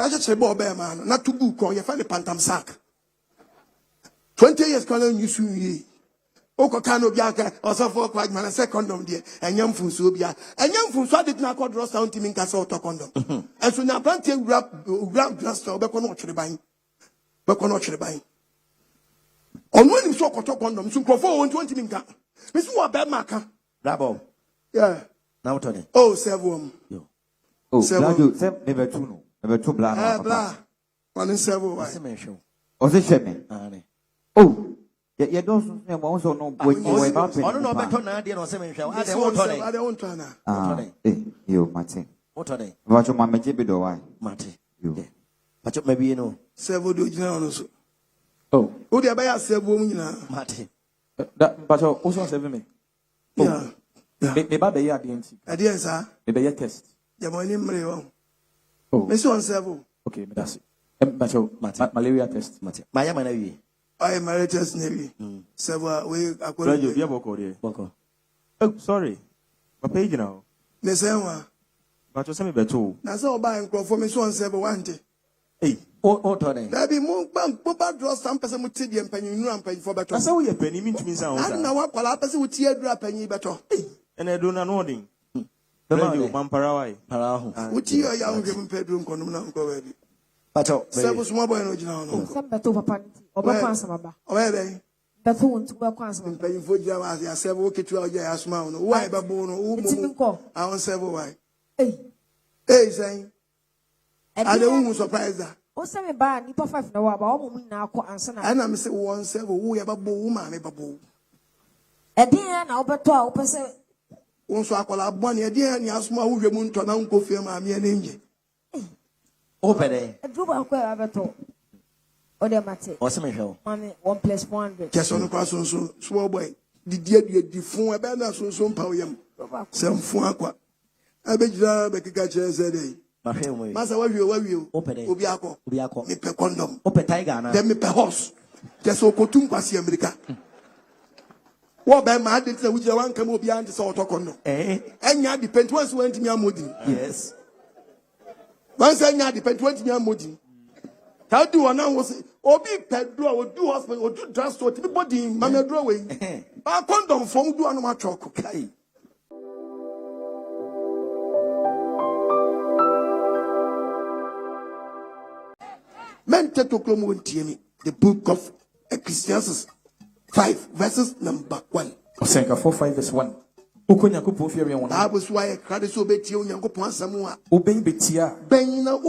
just say boy man, not to book on you find the pantam sack. 20 years can you soon Okoh Agyemang or so for quite man a second condom dear and young from Subia and young from Swat did not call Ross down to Castle condom. And so now plenty grab just or back on watch the buying. Back on watch the buying. On when you saw condom, so for 120 minka. Miss what bad marker? Rabo. Yeah. Now Tony. Oh, seven. Oh, seven. Never two. Never two blah. One in several. Oh, this shame. Oh. You don't also know when you were about to. I don't know about Tony. I don't know. You, Martin. What are they? What your mamma Jibido? Why, Martin? You. But maybe you know. Several do you know? Oh, who they buy several women, Martin? But also 7 me. Yeah. Maybe I didn't. I didn't, sir. Maybe a test. Your money, oh, Miss One several. Okay, but that's it. But malaria test, Martin. My man, I am married just nearly. Several we are going to be a boko. Oh, sorry. My page now. The same one. But you send me better. Now, so buying for Miss One several 1 day. Hey, oh, Tony. There be more bad draw some person with tea and penny and pay for better. That's how you penny mean to me. I don't know what person with tear drop penny better. And I do not know him. The man, Pamparawai. Would you a young bedroom condom already? But several small boy original. Some better papa or Bansama. Where they? That's who to work on paying for Java as several kitchen as mound. Why baboon? I want several why. Hey, saying. I don't surprise that. Oh, some bad, you perfect no about woman now, and I'm saying 1 several who have a woman, a babu. A dear now, but 12%. Also, I call up 1 year, dear, and you are small, who removed to an uncle firm, I'm an angel. Open a drove up where I've told. Oh, dear Matty, or some show. 1 + 1. Just on the cross, so small boy. The dear, the phone, a banner, so some power. Some phone. I bet you are back a catcher, said they. Master, what you open Obiako, me per condom, open tiger, then me per horse. Just so Kotum Quasi America. What by my did which one come behind the sort of condom? And ya depend once went to me a moody. Yes. Once I ya depend 20 me a moody. How do I now was Obi Pedro or do hospital or do transport to the body, Mamma drawing. Our condom from do on my chalk. Men take to the book of Ecclesiastes 5 verses number 1. Osenka 4:5 verse 1. Okonyankopon fiare won. That was why I cried so betia onyankopon asamo a. Oben betia. Ben na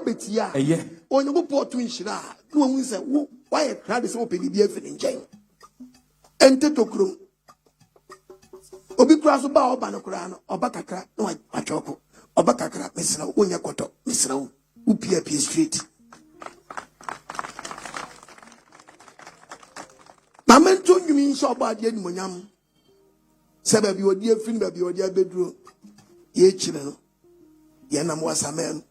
betia. Eye. Onyankopon to nhira. No hu say why I cried so open bi afini nchen. Ente to krom. Obi kura so ba oba no kura no oba kakra no atwoko. Oba kakra mesra onyakoto mesra wo. Upia street. Mamento you mean so bad yen monyam. Sebe bi odi afin ba bi odi abeduro. Ye chire no. Ye nam wasamen.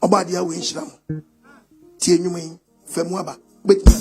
Obade awe nhira mo. Tie nwumen famu aba. Betima.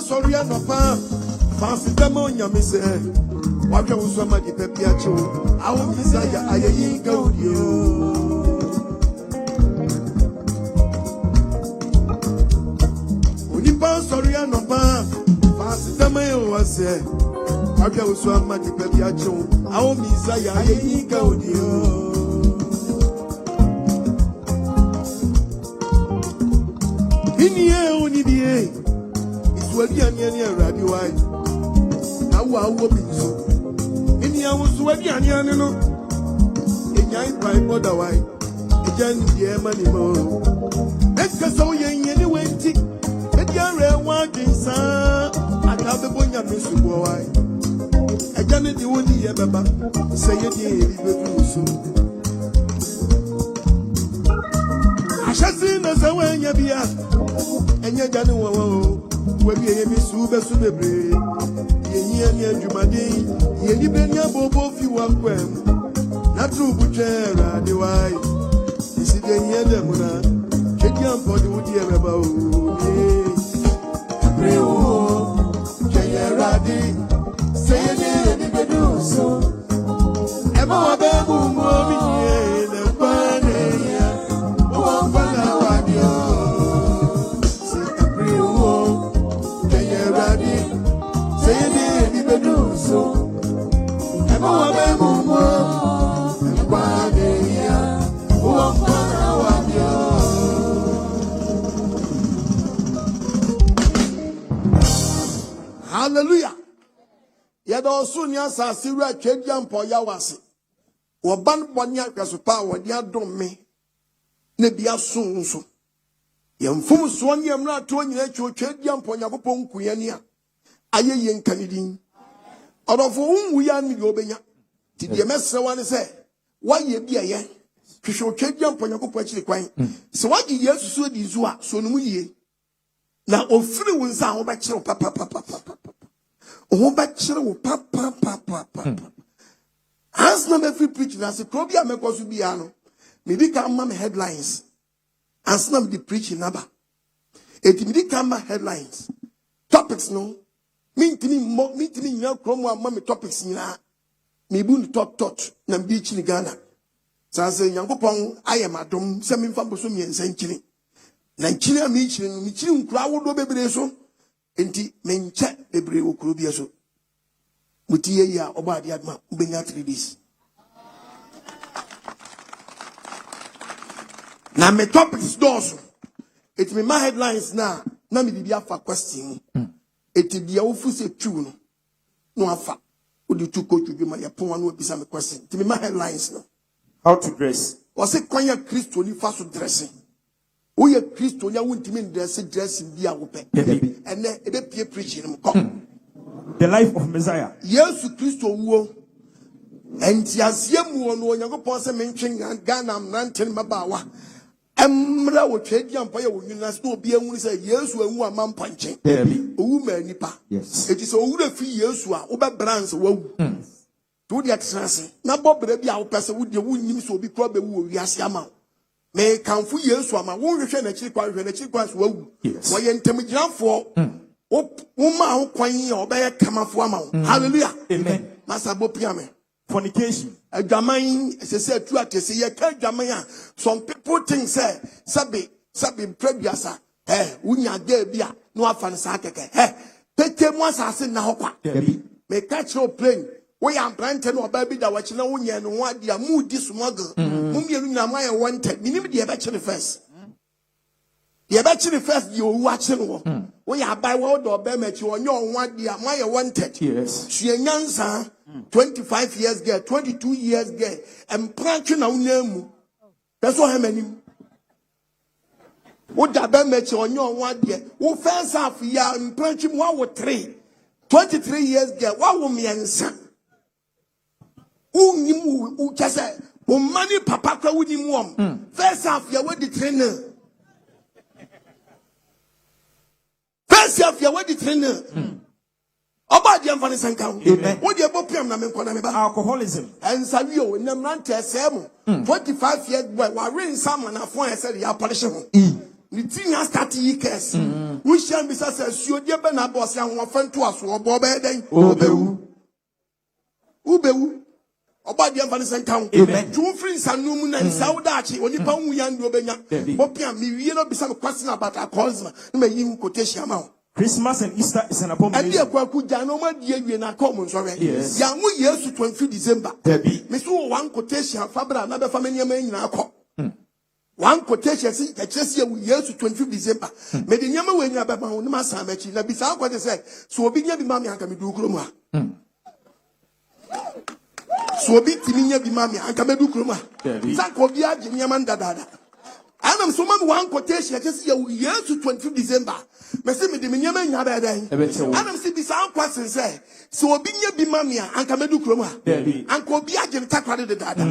sorry and no pa. Fancy them on your miss. What can we somebody prepare to? Our Messiah, I ain't go you. Sorry, I'm not bad. Fancy the mail was there. I can swam my depiacho. Our Messiah, I ain't go you. In the air, only the air. It's what the onion radio. Now I will be so. In the hours, what the onion, in your pipe, what the white. A gen, dear money more. That's because all young anyway. Yare walking son, I have the boy of Miss Boy. I can't do the Yababa, say it, so. I shall see no so when you be asked, and you're gonna when you be super subebre. Ye and Jumadi, ye depend your bobo if you want them. Not true, butcher, the wife. This is the Yadamuna. Check your body with the Yababa. Say it, so. Emma, baby, mommy, the bunny, oh, Banawadio. Say it, so. Emma, baby, mommy, the bunny, oh, Banawadio. Hallelujah. Yado sunya sa siwa chedian po yawase. Woban bonya kwasupa wodi adom me. Ne bia sunso. Yemfum so ne amra to nyina chedian po nyakopon kuyani a. Aye yenkanidin. Odofo unwu ya ni obenya. Ti de mesrewa ne se, waye bia ye. Hwehwe chedian po nyakopon akiri kwan. Se waje Yesu so di zu a so no mu yie. Na ofiri wo nsa ho ba kire papa. Oh, but papa. As not every preaching, as a probia make us be ano. Maybe come my headlines. As not the preaching number. It may come headlines. Topics no. Meeting your chromo and mommy topics in a maybe top touch, and beach in Ghana. So I say, Yankopong, I am a dom, semi from Bosumi and Saint-Chili. Nigeria Michin, crowd over Bereso. Enti menche bebre okrobia so mutie ya obadi adma ubenya 3 days na me topics doso it me my headlines na me bibia fa question it bia ofu se tu no afa odi tu ko tu bi ma ya pon no obisa me question it me my headlines no how to dress was it kwanya Christo ni fa so dressing. We are Christian, you want to dress in the open. And then they preaching. The life of Messiah. Yes, Christo. And Yasiam won younger person mentioning and Ghana, Nantin Mabawa. Emra will trade young fire when you not be able to say, yes, when one man punching. Woman nipa. Yes. It is all the 3 years who are over brands. To the excellency. Now, Bob, our person would you wouldn't so be probably Yasiama. Me kan fu Yesu ama wo hwehwe na chiri kwa so wawu wo ye ntemgyirafo wo ma ho kwan ye obeye kamafo ama wo hallelujah amen masa bopia me fornication adwaman se tu atese ye ka adwaman a some people think say sabi prebiasa wunya ga bia no afa ne sa keke pete mu asase na ho kwa me ka chiro plane we am planted no baby da wachi na wonye no ho ade a mu di smuggle mu mienu nyina ma ye wanted minim de be chire first ye be chire first ye owu achi no we ya bai wo do be machi onye onwo ade a ma ye wanted yes hwe nyansa 25 years girl 22 years girl empranche na unamu that's what him wo da be machi onye onwo ade wo first half ya empranche mu wa wo 23 years girl wa wo miensa u chese o mani papa kwa wudi muom first half ya wedi trainer oba di amfani sanka wo di ebopiam na me nkona me ba alcoholism and savio nam rante esem 45 years boy wa rin sama na fon ese ya polish ho ni tinya start yi kes we shall be say suo de be na boss ya ho fa nto aso obo be den ubewu oba de mfa sen kan tu free sanum na nsawdachi onipa hu ya ndo benya bopia mi wie no bisa me question about alcoholism na me yi quotation ma Christmas and Easter is an abomination. Yes. Ya mu Yesu 25 December. Me so one quotation fabra na be fa me nyama nyina akọ. One quotation si Yesu 25 December. Me de nyama we nya be ma ho na ma san machi na bisa akọ de say so obi nya bi ma me aka me du krom a. So obi timi nya bi ma me aka me du krom a. Sa ko bi age nyama ndadada. Anam so man one quotation just Yesu 25 December. Me say me de nyama nya be den. Anam si bi sa question say so obi nya bi ma me anka me du krom a. Anka obi age ntakra de dada.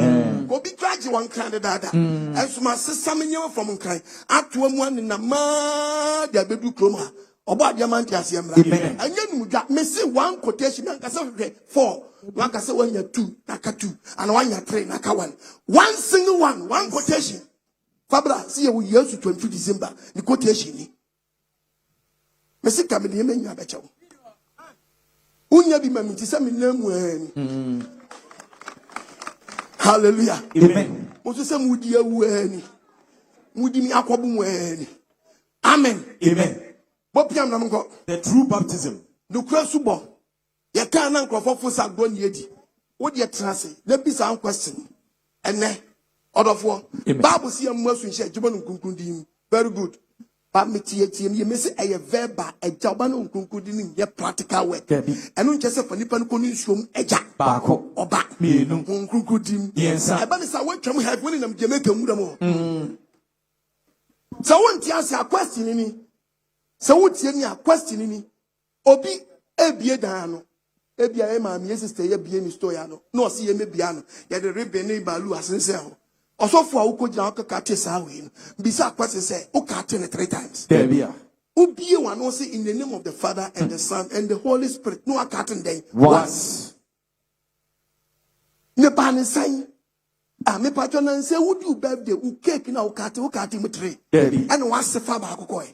Obi traje wan kran de dada. Enso ma sesa me nyama from kran. Ato amu an na ma de be du krom a. Obo Agyemang ase mra. Anya nu dwa me say one quotation anka say 4. One can say 1 year 2 naka 2 and 1 year 3 naka 1. One single one quotation. Fabra see you Yesu 25 December the quotation ni. Me say kam de me nya be chew. Unya bi ma mi ti say me nam wan. Hallelujah. Amen. Mo say mudi awu ani. Mudi mi akobu wani. Amen. Amen. Bopiam na mko. The true baptism. No krasubo. Ye kan na nkrofofo sagbo ni edi. Wo de trase. Na bi sa question. Ene Odofo. Bible see am masu nche jibo nkunkundim. Very good. But me tie me say a verba a jaba no nkunkundim ye practical work. Eno nche se fanipa no konu nsuom eja. Baako. Oba. Mienu. Nkunkundim. Yensa. Eba ni sa wetwam head when nam Jamaica mu damo. So won tie ase a question ni. So wo tie ni a question ni. Obi ebie dan no. Ebia e ma me sister ye bie ni store ya no. No se ye me bia no. Ye de rebe ni balu asense ho. Osofo a ukojina okaka sa we bisa kwase say ukate 3 times. There be a. Ubie one say in the name of the Father and the Son and the Holy Spirit. No akate den. Once. Ne ban sign. Ah me patron na say would you birthday u cake na ukate mu 3. There be. And one se fa ba akoko e.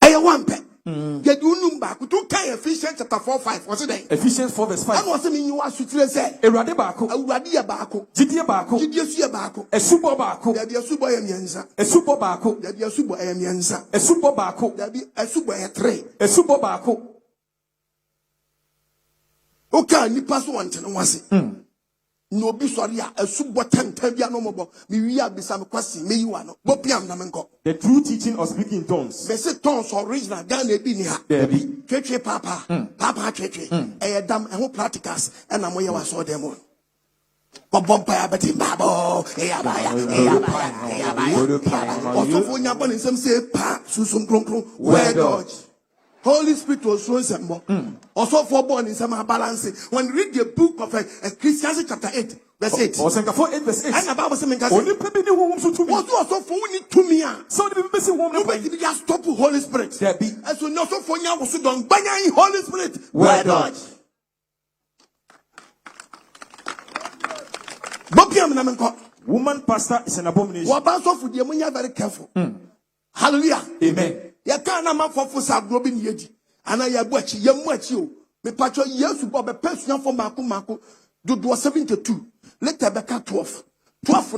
Aya one pe. Yedunum ba kutu kan Ephesians chapter 4:5 was it then? Ephesians 4:5. And was me you are sutre say Ewurade baako. Ewurade ya baako. Jidie baako. Jidie su ya baako. Esubo baako. There be esubo ya miensa. Esubo baako. There be esubo ya miensa. Esubo baako. There be esubo ya 3. Esubo baako. Okay, nipa so wante no wase. No bi sori a esubo tantan bia no mobo. Me wi abisa me kwasi me yiwa no. Bo piam na menko. The true teaching of speaking tongues. Me say tongues original Ghana bi ni ha. There be. Twetwe papa. Papa twetwe. Dam ho practicals and na moye waso dem on. Bompa ya beti babo. Ya ba. Osofo nya bon nsem say pa susum kronkron. Where dodge. Holy Spirit was showing some more. Also for born in some balance. When you read the book of Ecclesiastes chapter 8, verse 8. Or 8 verse 8. And the Bible says, only people who want to me. Also for we need to me. So the people say, nobody just stop the Holy Spirit. There be. And so no so for you also don't banya in Holy Spirit. Where dodge. Woman pastor is an abomination. What about for the money very careful. Hallelujah. Amen. Ya kana ma fofo sa grobi ni yedi ana ya buachi ya muachi o me patcho Yesu bo be pesua fo mako dodo 72 later be ka 12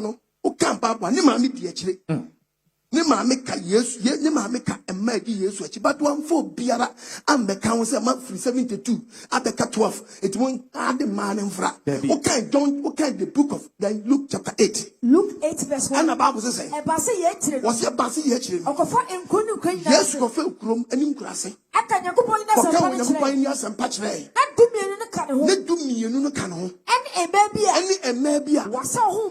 no o kan baba ni ma me di akire ni ma me ka Yesu ni ma me ka emma di Yesu achi but one for biara am be kan say ma free 72 abeka 12 it won add man mfra o kan the book of then Luke chapter 8 Luke 8 verse 1 and the Bible says e ba se ye kire was ye ba se ye kire okofa enkonu kwanya Yesu ko fe ukrom anim kurase aka Nyankopon ina se pa kire na dumienu no ka ne ho na dumienu no ka ne ho ene ema bia wasa ho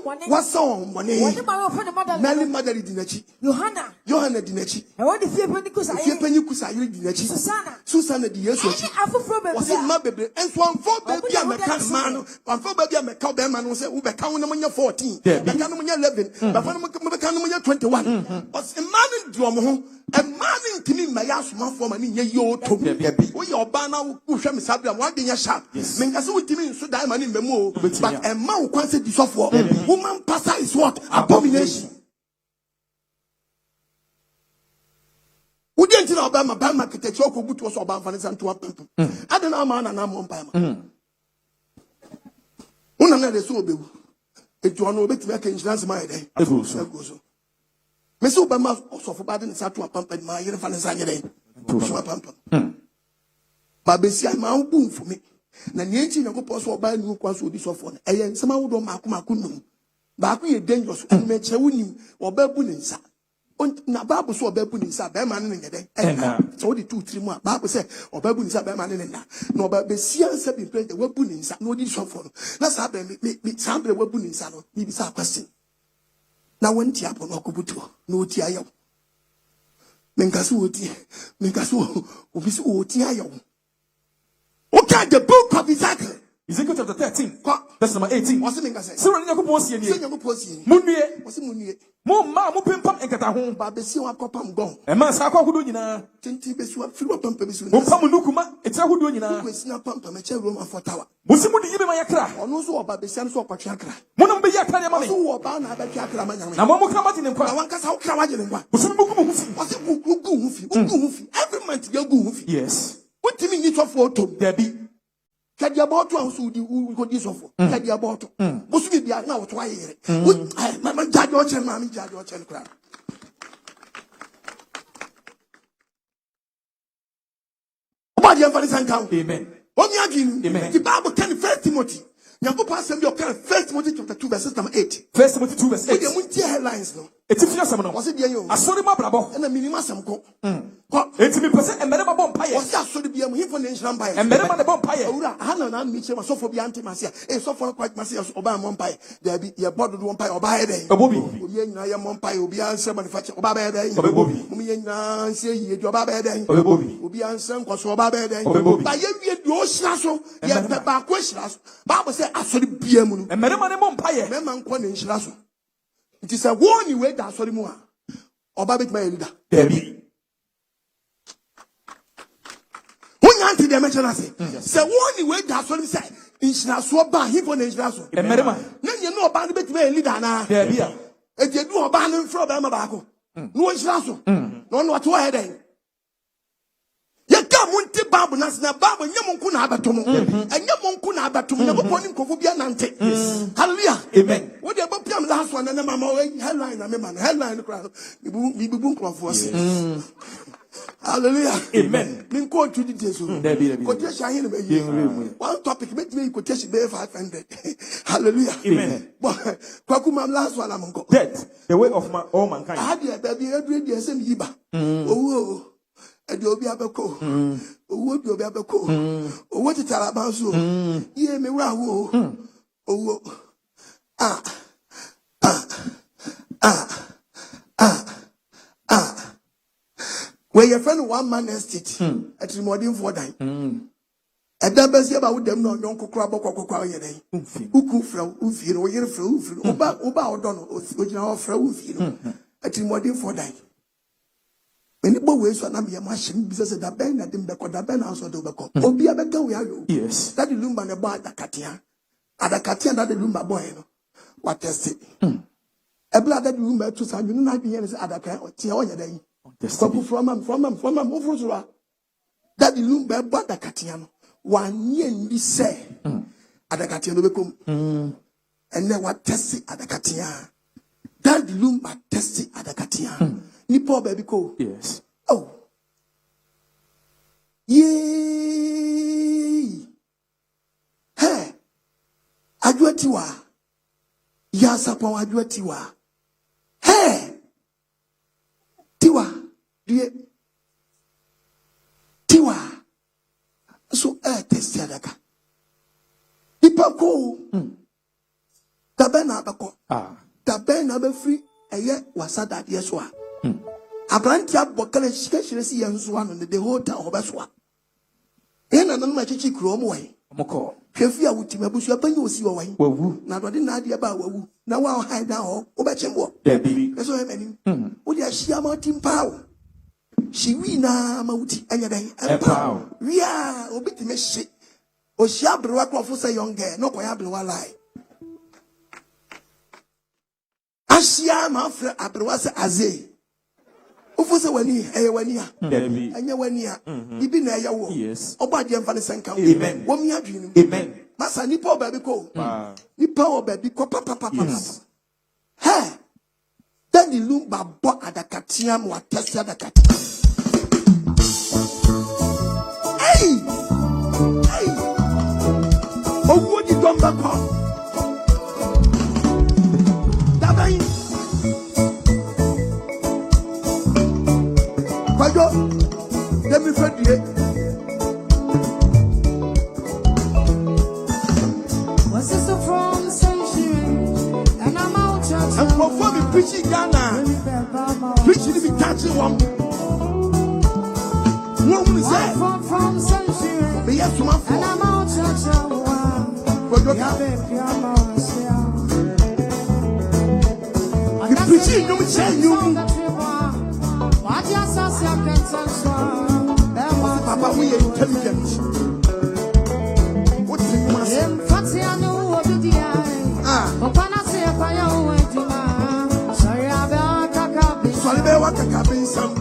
mone woni ma wo fo ne model Mary Magdalene di nachi Yohana di nachi e wodi fie penyi kusa yiri di nachi Susana di Yesu achi afoforo be wasi ma bebre enso amfo be bia me ka ma no amfo be bia me ka be ma no se wo be ka wo na munya 14 be ka no munya 11 be fa no be ka no munya 21 os man do mo ho e man ntimi ma ya soma fo ma ni nya yo to wo ye oba na wo hwe me sabia mo ade nya sharp me nka se wo timi nso dai ma ni memu o but e ma wo kwanse di sofo woman pastor is what abomination didn't obey my bad market, Choco Boot was about Vanessa to a pump. I don't know, man, and I'm on Pama. Another so be. It you know bit make insurance my day. Goes. Miss Obama also for bad in Satu a pump and my Vanessa day. To a pump. Babesia, my own boom for me. Nancy, no possible buy new quas with this phone. And some would don't mark my kunum. Baku ye dangerous and make Chawini or Babuninsa. Na Babu saw Babuninsa, Beman in the day. And so the 2-3 more. Babu said, or Babuninsa, Beman in that. No, but Bessia said, be played the Wabuninsa, no dish of phone. Let's have me sample Wabuninsa, maybe some question. Now, when Tiapo no Kubuto, no Tiayo. Menkasu, Tiayo. Okay, the book of Ezekiel chapter 13, verse number 18. What's the name I say? Sir, you go see you. Munye. What's the Munye? Mumma, Mupim, and Catahon. Babesi, I copam gone. A man, Sako, who do you know? Tinty Besua, Philip Pumpus. Mupamunukuma, it's a who do you know? Snap pump a chair room for tower. Musimu, even my cra. Or no, so Babesian so Pachakra. Munamba Yakana, who are bound at Yakra. Now, Momukamat in Kwa, one cast how Krawajin. What's it goofy? Every month you're goofy. Yes. What do you mean it's a photo? There be. Kadi about one who go this off. Kadi about. Must be now try. My judge or chen, mammy judge or chen crab. About the Evangelism count. Amen. What you again? Amen. The Bible can 1 Timothy. You go past your 1 Timothy chapter 2 verse number 8. 1 Timothy 2 verse 8. What you headlines no? It's if you are was it the yo? I saw the brabo. And the minimum some go. It's me percent and Madame Bompire. Was that so to be a him for nation by and Madame Bompire. Hannah and Mitchell was so for the anti Masia. A so for quite Masia Obama Mompire. There be your body one pie or buy a day. A bobby. Ubian Mompire will be answered manufacture or Baba day. Ubian say your Baba day. Ubian son was for Baba day. By your snasso, yet the back questions. Bible said, I saw the BM and Madame Mompire. Memang one in Slasso. It is a warning way that sorry more. Or Babbitt my leader. Debbie. When anti dimension I say, say warning way that sorry say, in Slasso, he for National. And Madame, then you know about the my leader now. Debbie. If you do a ban from Bamabaco, no Slasso, no, what to head. Munti babu nasina babu nyamunku na abatomo nyamunku na abatomo nyaboponi nkofobia nante hallelujah amen wo de bopiam last one na mama headline na me man headline kra bibu nkrofo se hallelujah amen min ko tudi teso quotation here na be one topic make me quotation be 500 hallelujah amen kwaku mam last one am nko death the way of all mankind ah dia baby every day say me yiba owo Obi abeko. Owo obi abeko. Owo titara banso. Ye me wura wo. Owo. Where your friend one man estate at modern for die. Besi aba wo dem no nyonko kra bokokokwa ye den. Uku fra ufi no yere fra ufi. Oba odo no ogina ho fra ufi no. At modern for die. Anybody who is na be machine business that ben na dem beko da ben also do beko obi abega we ayo yes that the lumba na ba adakatia that the lumba boy no what test it ebla that the lumba to san you na be here say adaka o tie o yeda yi kwapu from am ofurusura that the lumba ba adakatia no wan ye ndi say adakatia no bekom and then what test it adakatia that the lumba test it adakatia ni poor baby ko. Yes. Oh. Yay. Hey. Ajuatiwa. Yasapon ajuatiwa. Hey. Tiwa. Die. Tiwa. So testi adaka. Ipa ko. Tabena abako. Tabena be free eye wasada yeswa. Abrantia bokale shikashire si yanzu ano ne the whole time obeswa ena nanu ma chichi krom wai omoko hwefi a wuti mabusu apanyi osi wo wai wawu na dode na ade ba wawu na wa hide down ho obechembo debi eso emani wo dia shia ma timpa wo shi wi na ma wuti anya dan empa wi a obiti me shi o shia brewa krofo say young girl no ko ya brewa lie ashia ma fra abrewa say aze Ufusa wani, wania. Anya wania. Ibi na ya wo. Yes. Oba di amfa ne senka. Amen. Wo mi adwene. Amen. Masa nipa obabi ko. Nipa obabi ko papa. Hey. Then the lumba bo adakatia mo atesi adakatia. Hey. Owo di domba ko. Dabai. Kwajo. Let me find you. Was this from century? And I'm out church. And before we preaching Ghana, preaching to be touching one. Woman said, from century. but yes, to my And phone. I'm out church. The preaching, no say you. Papa, we are intelligent. What do you want to say? Sorry, be what can be some.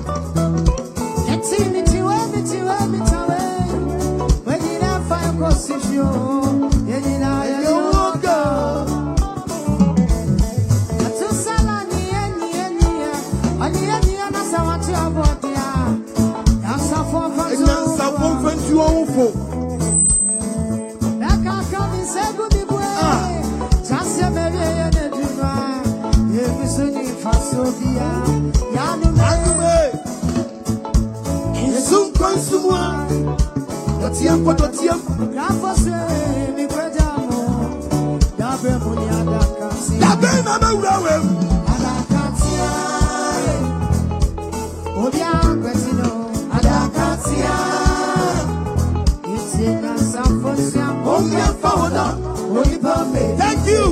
Thank you.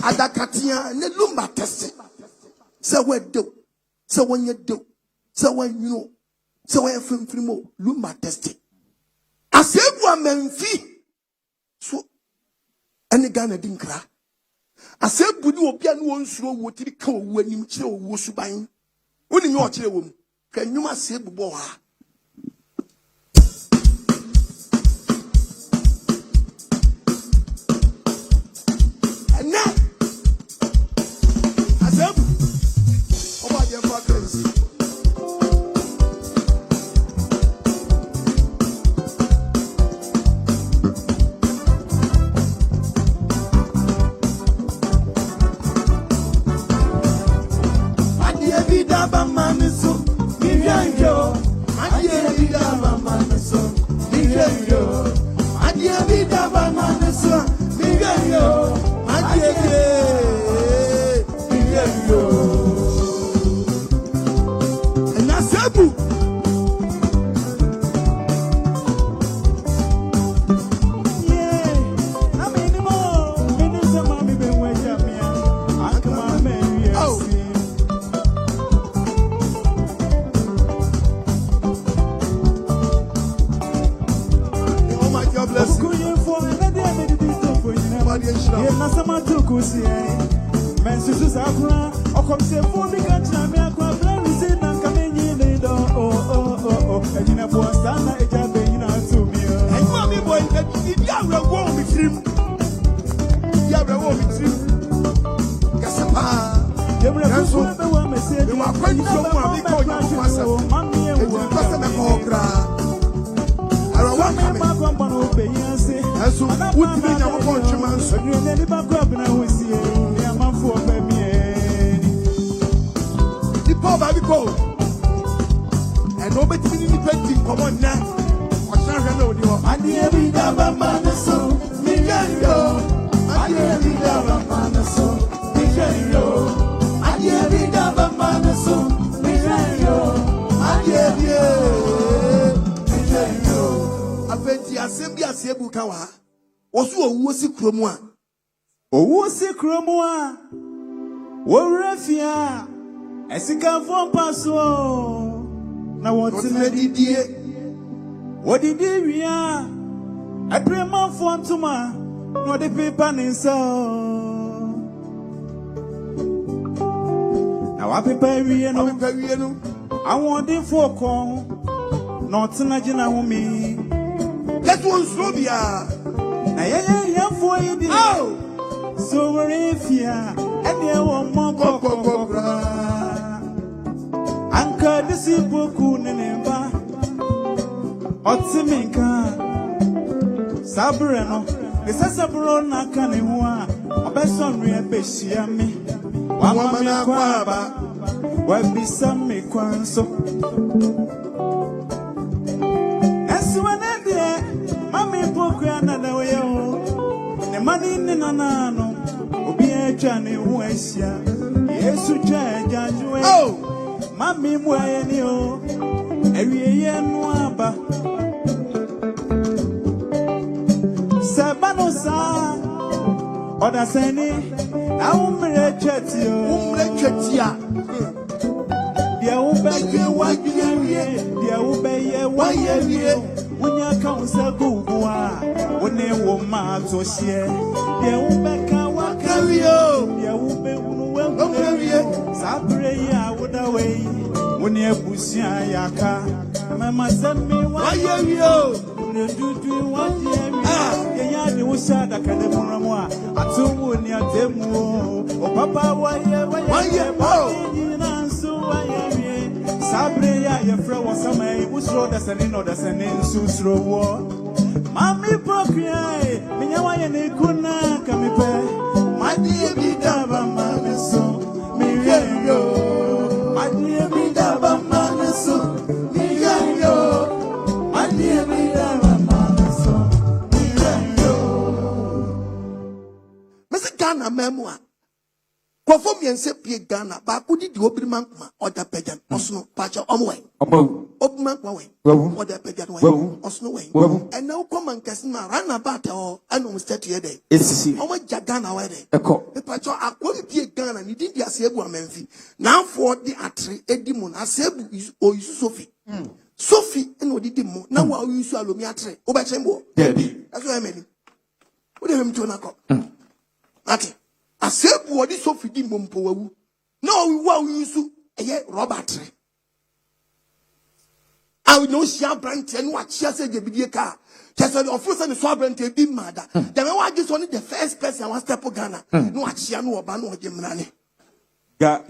Adakatia ne lumba test. So we do. So when you do. So when you know. So when you film more lumba test. As if one man fee. So any Ghana didn't cry. As if we do a piano one slow what you call when you chill was buying. When you watch a woman, can you must say boy? And now, as if about your progress. Owusi kromwa Worefia Esika fon paso Na wotime didie Wodidi wia Eprema fon tuma No de pepa ninsa Na Now I prepare you know. I want him for call. Not in a general me. That one's Robia. I for you. Oh, so we're if ya and you want more. Anchor the simple coon and emba. Otsiminka Sabrano, the Sasabro Nakaniwa, a person real Beshiami, Wamana Quaba, where be some me quanso. As when I did, Mammy Pokra another way, the money in Nanano, will be a Johnny Wesia, yes, to judge, oh, Mammy Wayanio, every year Nwaba. Sabanosa, Oda Seni, Umre Chetia, Dia Ubeke, Dia Ubeye, when you counsel Gugua, when they were mad to share, Dia Ubeka, Wakario, Dia Ube, Sabrea, would away, when you Busia Yaka, Mamma send me, why you? Do what you was sad. I can't remember. I told you, I demo. Oh, Papa, why you so Sabria, your friend was some who's road as an inorders and in Susro war. Mammy Pokria, Minawa and Ekuna, come pay. My dear Bidaba, Mammy, so Miriam, my dear Bidaba, Mammy, so Miriam, my dear Bidaba. Ghana memoir. Perform Yansepia Ghana, but could it open man or the pagan, Osno, Pacha, Omway, open man way, or the pagan way, Osno way, and now come and Casina run about all and almost 30 day. It's how much Jagana way. The Pacha, I couldn't be a Ghana, and he did Yasebu Menfi. Now for the Atri, Edimon, Asebu is or Sophie. Sophie, and what did Dimo, now I use Alumiatre, Obachembo, that's what I mean. What do you mean to knock up? Ati, I said, what is so feeding Mumpo? No, we use a Robert. I will know she brand and what she said, the big car. Just an officer and sovereign to be mad. Then I just wanted the first person I was step of Ghana. No, what she know about no Gemrani.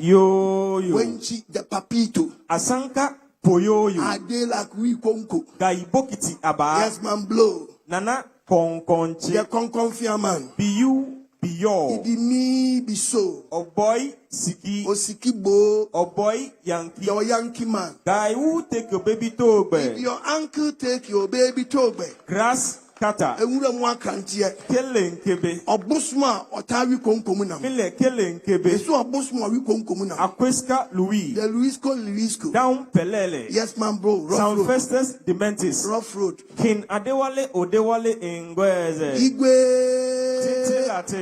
Yo, when she the papito, Asanka, Poyo, I de like we conco. Guy Bokiti Aba, yes, man, blow. Nana, Conconchi, the Concon man. Be you. Be yo, be me, be so. Oh boy, Siki, oh Siki bo, oh boy, Yankee, your Yankee man. Guy who take your baby to if your uncle take your baby to grass cutter, and we don't want can't killing kebe, or busma or tawi concomuna. Mille killing kebe, so a busma we concomuna. Aquesca Louis, the Luisco, down Pelele, yes, man, bro, Sound Festus Dementis, rough road, King Adewale Odewale Ingweze, Igwe.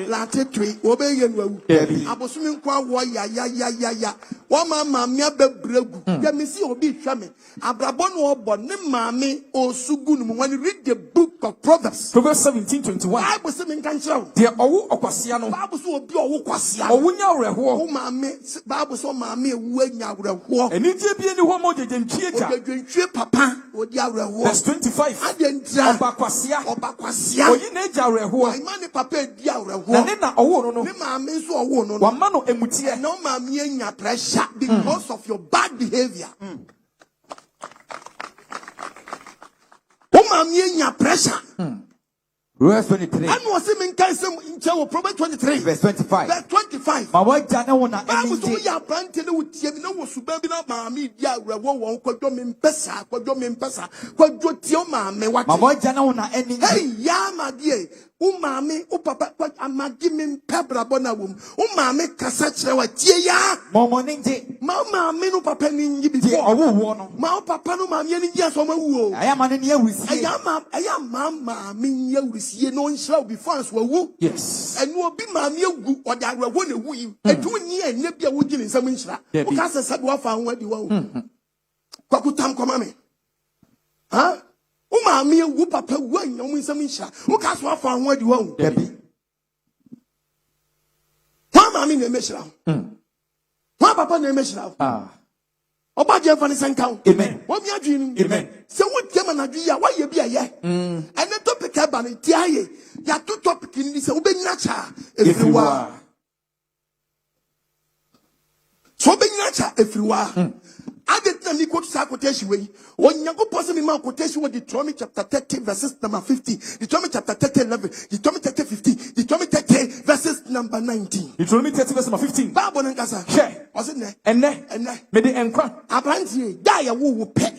Latte tree, Wobɛyini Akyɛ. Abosumi nkwa wo ya. Wo mama me abebregu. Ya me si obi hwa me. Abrabɔ no obo ne maame osugu no when you read the book of Proverbs. Proverbs 17:21. Bible say me nkan kyerɛ wo. De owo okwasea no. Bible say obi owo kwasea. Owo nya werɛhoɔ. Wo maame Bible say maame ewu anya werɛhoɔ. Enije bi ni ho mo jejentie ja. Jejentie papa odi werɛhoɔ. Verse 25. Adentra. Oba kwasea. Oyi na eja werɛhoɔ. Imani papa edi werɛhoɔ. Na ne na owo no. Ne maame nso owo no. Wa ma no emutie. No maame anya pressure because of your bad behavior. Pressure. Verse 23. And was him in Proverbs 23. Verse 25. Verse 25. Bible so ya planted with Yamina was suburban mammy, ya won't quadro me pesa, quadro tioma, me what? Hey, ya, my dear. Umami, papa, amagim pebra bonawum. Umami casacha, tia. Mamma, menu papa ninja before. Ma papa no mammy, yes, or I am an India with I am mamma, mean you with ye no shall be France woo. Yes. And will be mammy or that were one woo. And 2 years, never would in some inch. Because I said, what found what you want. Pakutam comame. Huh? Umami wu papa wu anyam nsamisha wo ka so afa ho adi wo debi wa mami na emeshira Why papa name shira? Oba je fa ne senka. Amen. Wo mi adwini. Amen. Se wo tiam na adwi ya, wa ye bi aye. And the topic eba ne ti aye. Ya to topic ni se wo be nyina cha Efiri Wara. So be nyina cha Efiri Wara. I did not need to quotation way. When you go possibly my quotation with Deuteronomy chapter 30, verses number 50, Deuteronomy chapter 30, 11, Deuteronomy 30, 50, Deuteronomy 30, verses number 19. Deuteronomy 30, verse number 15. Bible and Casa. Share. Was it there? And Mede enkwa. Apparently, die a woo pet.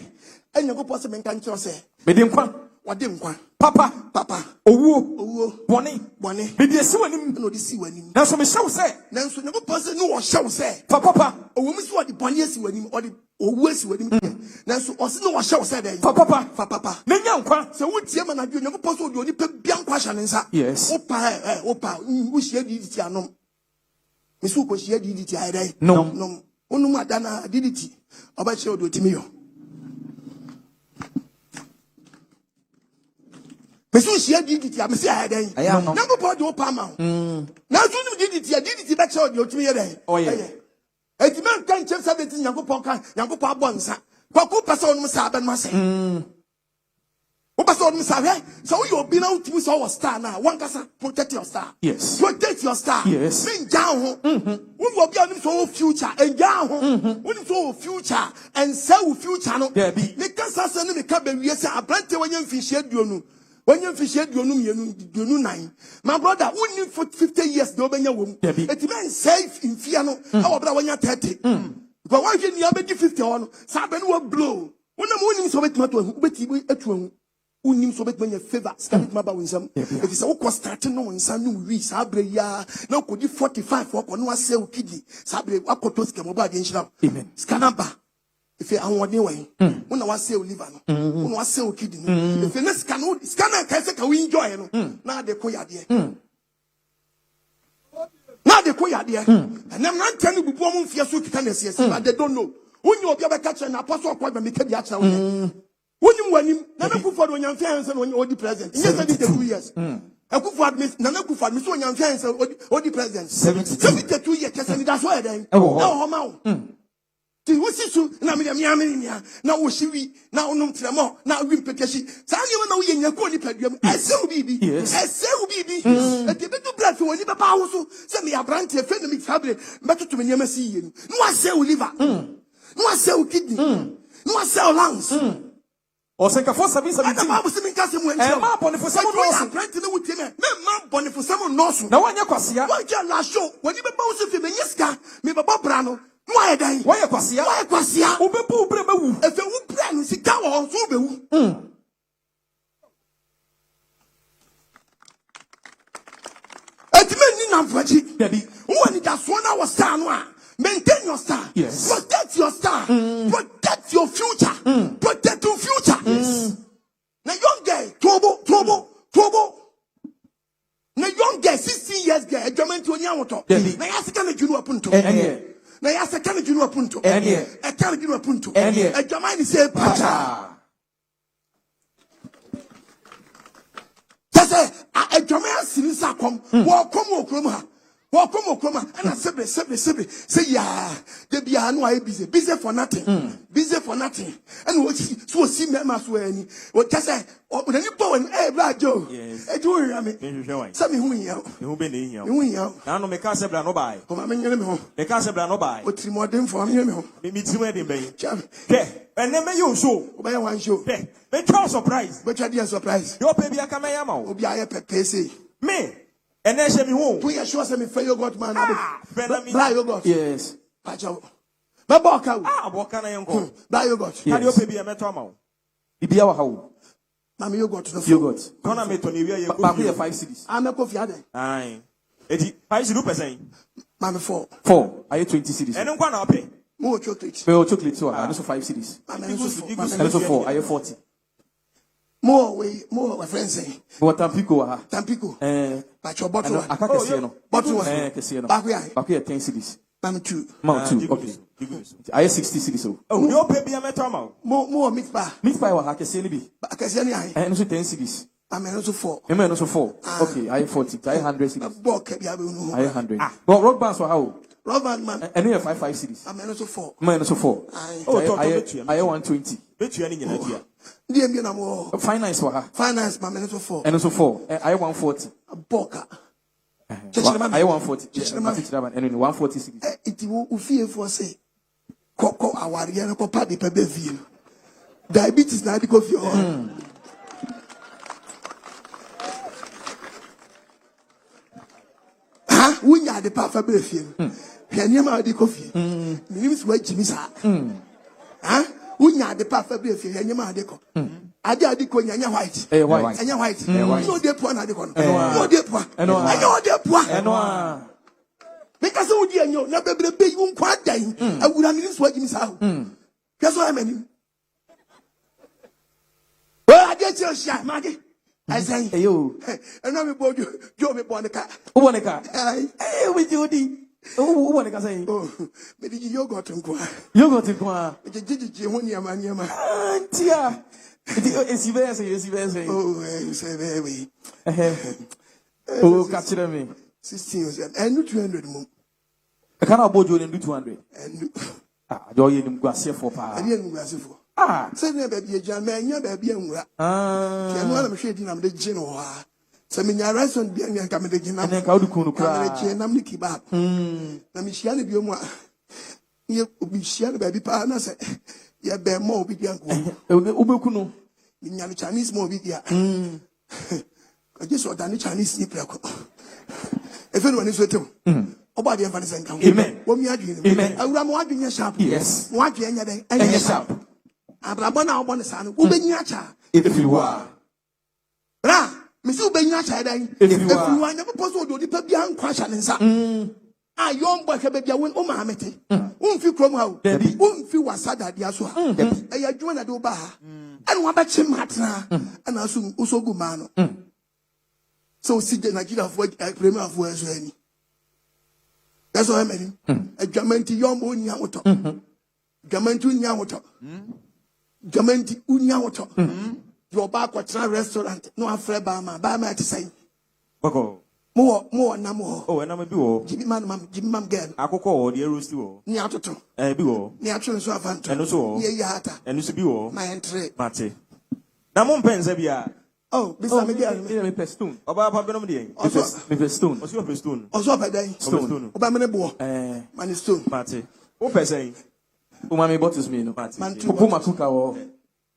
And you go possibly can't say. Mede enkwa. What didn't one? Papa. Owo. Bonnie. Mede see when him. No, this see when him. Now, so me shall say. Now, so no person no shall say. Papa. A woman saw the Bonnie see when him or the always with him. Now, so also no shall say that. Papa. Nenyankwa. So what Tiama na do no person do ni pe bian kwashan nsa. Yes. Opa wo share diditi anom. Me so ko share diditi ai No. Onu ma dana diditi. Oba che odo timi yo. Me so share diditi am say ai dai. Na go po do pa ma. Na so ni diditi be che odo timi ye dai. Oh yeah. Eti man kan che 17 Yankopon kan Yankopon abonsa. Kwaku pesa onu sa aben ma se. What person say? So you be now to so our star now. One casa protect your star. Yes. Protect your star. Yes. Bring down. We will be on so future and down. We so future and sell future no. There be. Me can say no me can be we say abrante when you fish you when you fish you no 9. My brother, who need for 50 years do be your there be. It mean safe in fear no. How brother when you 30. But why you near be 50 on saben will blow. When I'm winning so bet matter beti etu unim so bet manya favor scarlet maba winsam it is all starting no winsam no we sabre ya na ko di 45 for no ase o kidi sabre akoto skemo ba de nshira amen scanaba if you anwode wen una wase o liver no una wase o kidi no if you scanner kai se ka we enjoy no na de ko yade na de ko yade and them not tell you bubu mo mfia so kika na ese but they don't know when you obi abeka che na apostle kwa me ka dia cha wo Wanim, Nana Kufad when you're fiancé when you're the president. Yes, I did 2 years. A Kufad miss Nana Kufad, Miss when you're fiancé or the president. 72 years, that's why then. Oh, Mao. What's it so? Now, now, was she now, no tremor, now, Wimpekashi. Sandy, when we in your quality pedium, I say, Bibi, yes, I say, Bibi, and the better blood for any papa also. Send me a branch, a friend of me, fabric, better to me, never see him. No, I say, liver. No, I say, kidney. No, I say, lungs. Or say, for 717. I was saying, Cassim, and my bonnet for someone else. I'm trying to know what you mean. My bonnet for someone knows. Now, when you're Quasia, why can't last show when you both of him, Yeska, me Baba Brano. Why are they? Why Quasia? Why Quasia? Ubepu Bremu. If you would plan, sit down or so. At many numbers, Debbie, when it has 1 hour star. Maintain your star. Yes. Protect your star. Protect your future. Protect your future. Yes. Now, young girl, trouble. Now, young girl, 16 years girl, a German to Yamoto. Now, I ask a junior punto. Now, I ask a junior punto. A junior punto. A German is a pacha. That's a German since I come. Welcome. And I said, say, yeah, they be busy for nothing. And what so see members were any. What just say, when you go and Black Joe, I do it. Some who you now no make us a no buy. Come on, make us a no buy. What's more than for me? Me too, and then you show, obey one show. Make you surprise, but you're surprised. Your baby, I come a be a pepesi. Me. And then she me home. We are sure some fair yogurt man. Buy yogurt. Yes. Pacho. Baboka. What can I uncle? Buy yogurt. Can you baby a metal? Be our how? Mammy yogurt. Yogurt. Gonna make Tony, we are 5 cities. I'm a coffee. Aye. 5 Mammy 4. Are you 20 cities? And I'm gonna pay. More chocolate. Well, chocolate too. And also 5 cities. And also 4. Are you 40? More friends say. But Tampico. But your bottle. Bottle. Back 10 cities. Mammy 2. Okay. I have 60 cities. Oh, your baby, I'm a trauma. More meat pie. Meat pie, I can see any. I can see any. And also 10 cities. I'm also 4. I'm also 4. Okay, I have 40. I have 100 cities. I have 100. Well, rock bands for how? Rubber man. And we have 5 cities. I'm also 4. Mine also 4. I 120. Finance for her. Finance, my also 4. And also 4. I 140. A boka. I 140. And 140 cities. It will fear for say. Coco, our young papa, the pebble. Diabetes, now because you're. We are the papa befield. Pianima de coffee. Means where Jimmy's ha. We are the papa befield, and Yama deco. I did deco Yanya White. White. And your white. No dear one, I decon. No dear one. And no dear one. Because oh dear, you never be a big one quite dying. I would have this what Jimmy's house. That's what I mean. Well, I get your shot, Maggie. I say, hey, you. And I'm about you. You're me born a car. Who want a car? Hey, with you, who want a say? Oh, but you got him. You got him. Did you want your man, your man? Tia. Is he very, oh, say, baby. Oh, capture me. 16 years and 200 more. I cannot board you and do 200. And you're in Gracia for power. I didn't Gracia for. Say never be a German, you baby and what? I'm shading on the general. Some in your restaurant being a comedy and then how to cry. I'm the kebab. Let me share the more. You will be shared baby partners. You bear more with young Ubukuno. In your Chinese more with ya. I just saw the Chinese sleeper. If anyone is with him. About the Evangelism. Amen. What me are doing? Amen. I am watching your shop. Yes. Watching your day and your shop. Abrabona obon san Wobɛyini Akyɛ Efiri Wara ra me se Wobɛyini Akyɛ dan Efiri Wara nya popo so do nipa bia nkwasha ne nsa a yon boy hwe bia won o ma amete wonfi krom ha o wonfi wasada dia so ha e ya dwuma na de oba ha ene wa ba che matna ana so usogu ma no so si de Nigeria for premier for so ani that's what I mean adwamanti yon bo nya woto adwamanti nya woto Jamanti unya woto. Your back or restaurant. No afraid by my to say. More na more. Oh, and I'm a duo. Jimmy man girl. I could call the Rusto. Niato. A duo. Niato so avant. And also, yata. And this be my entry. Mate. Namon Penzabia. Oh, this is a festoon. About Pabanum. Also, festoon. Also, festoon. Also, by day. Stone. Obama, man is stone. Mate. Open saying. Umami bottles me no party. Puma kuka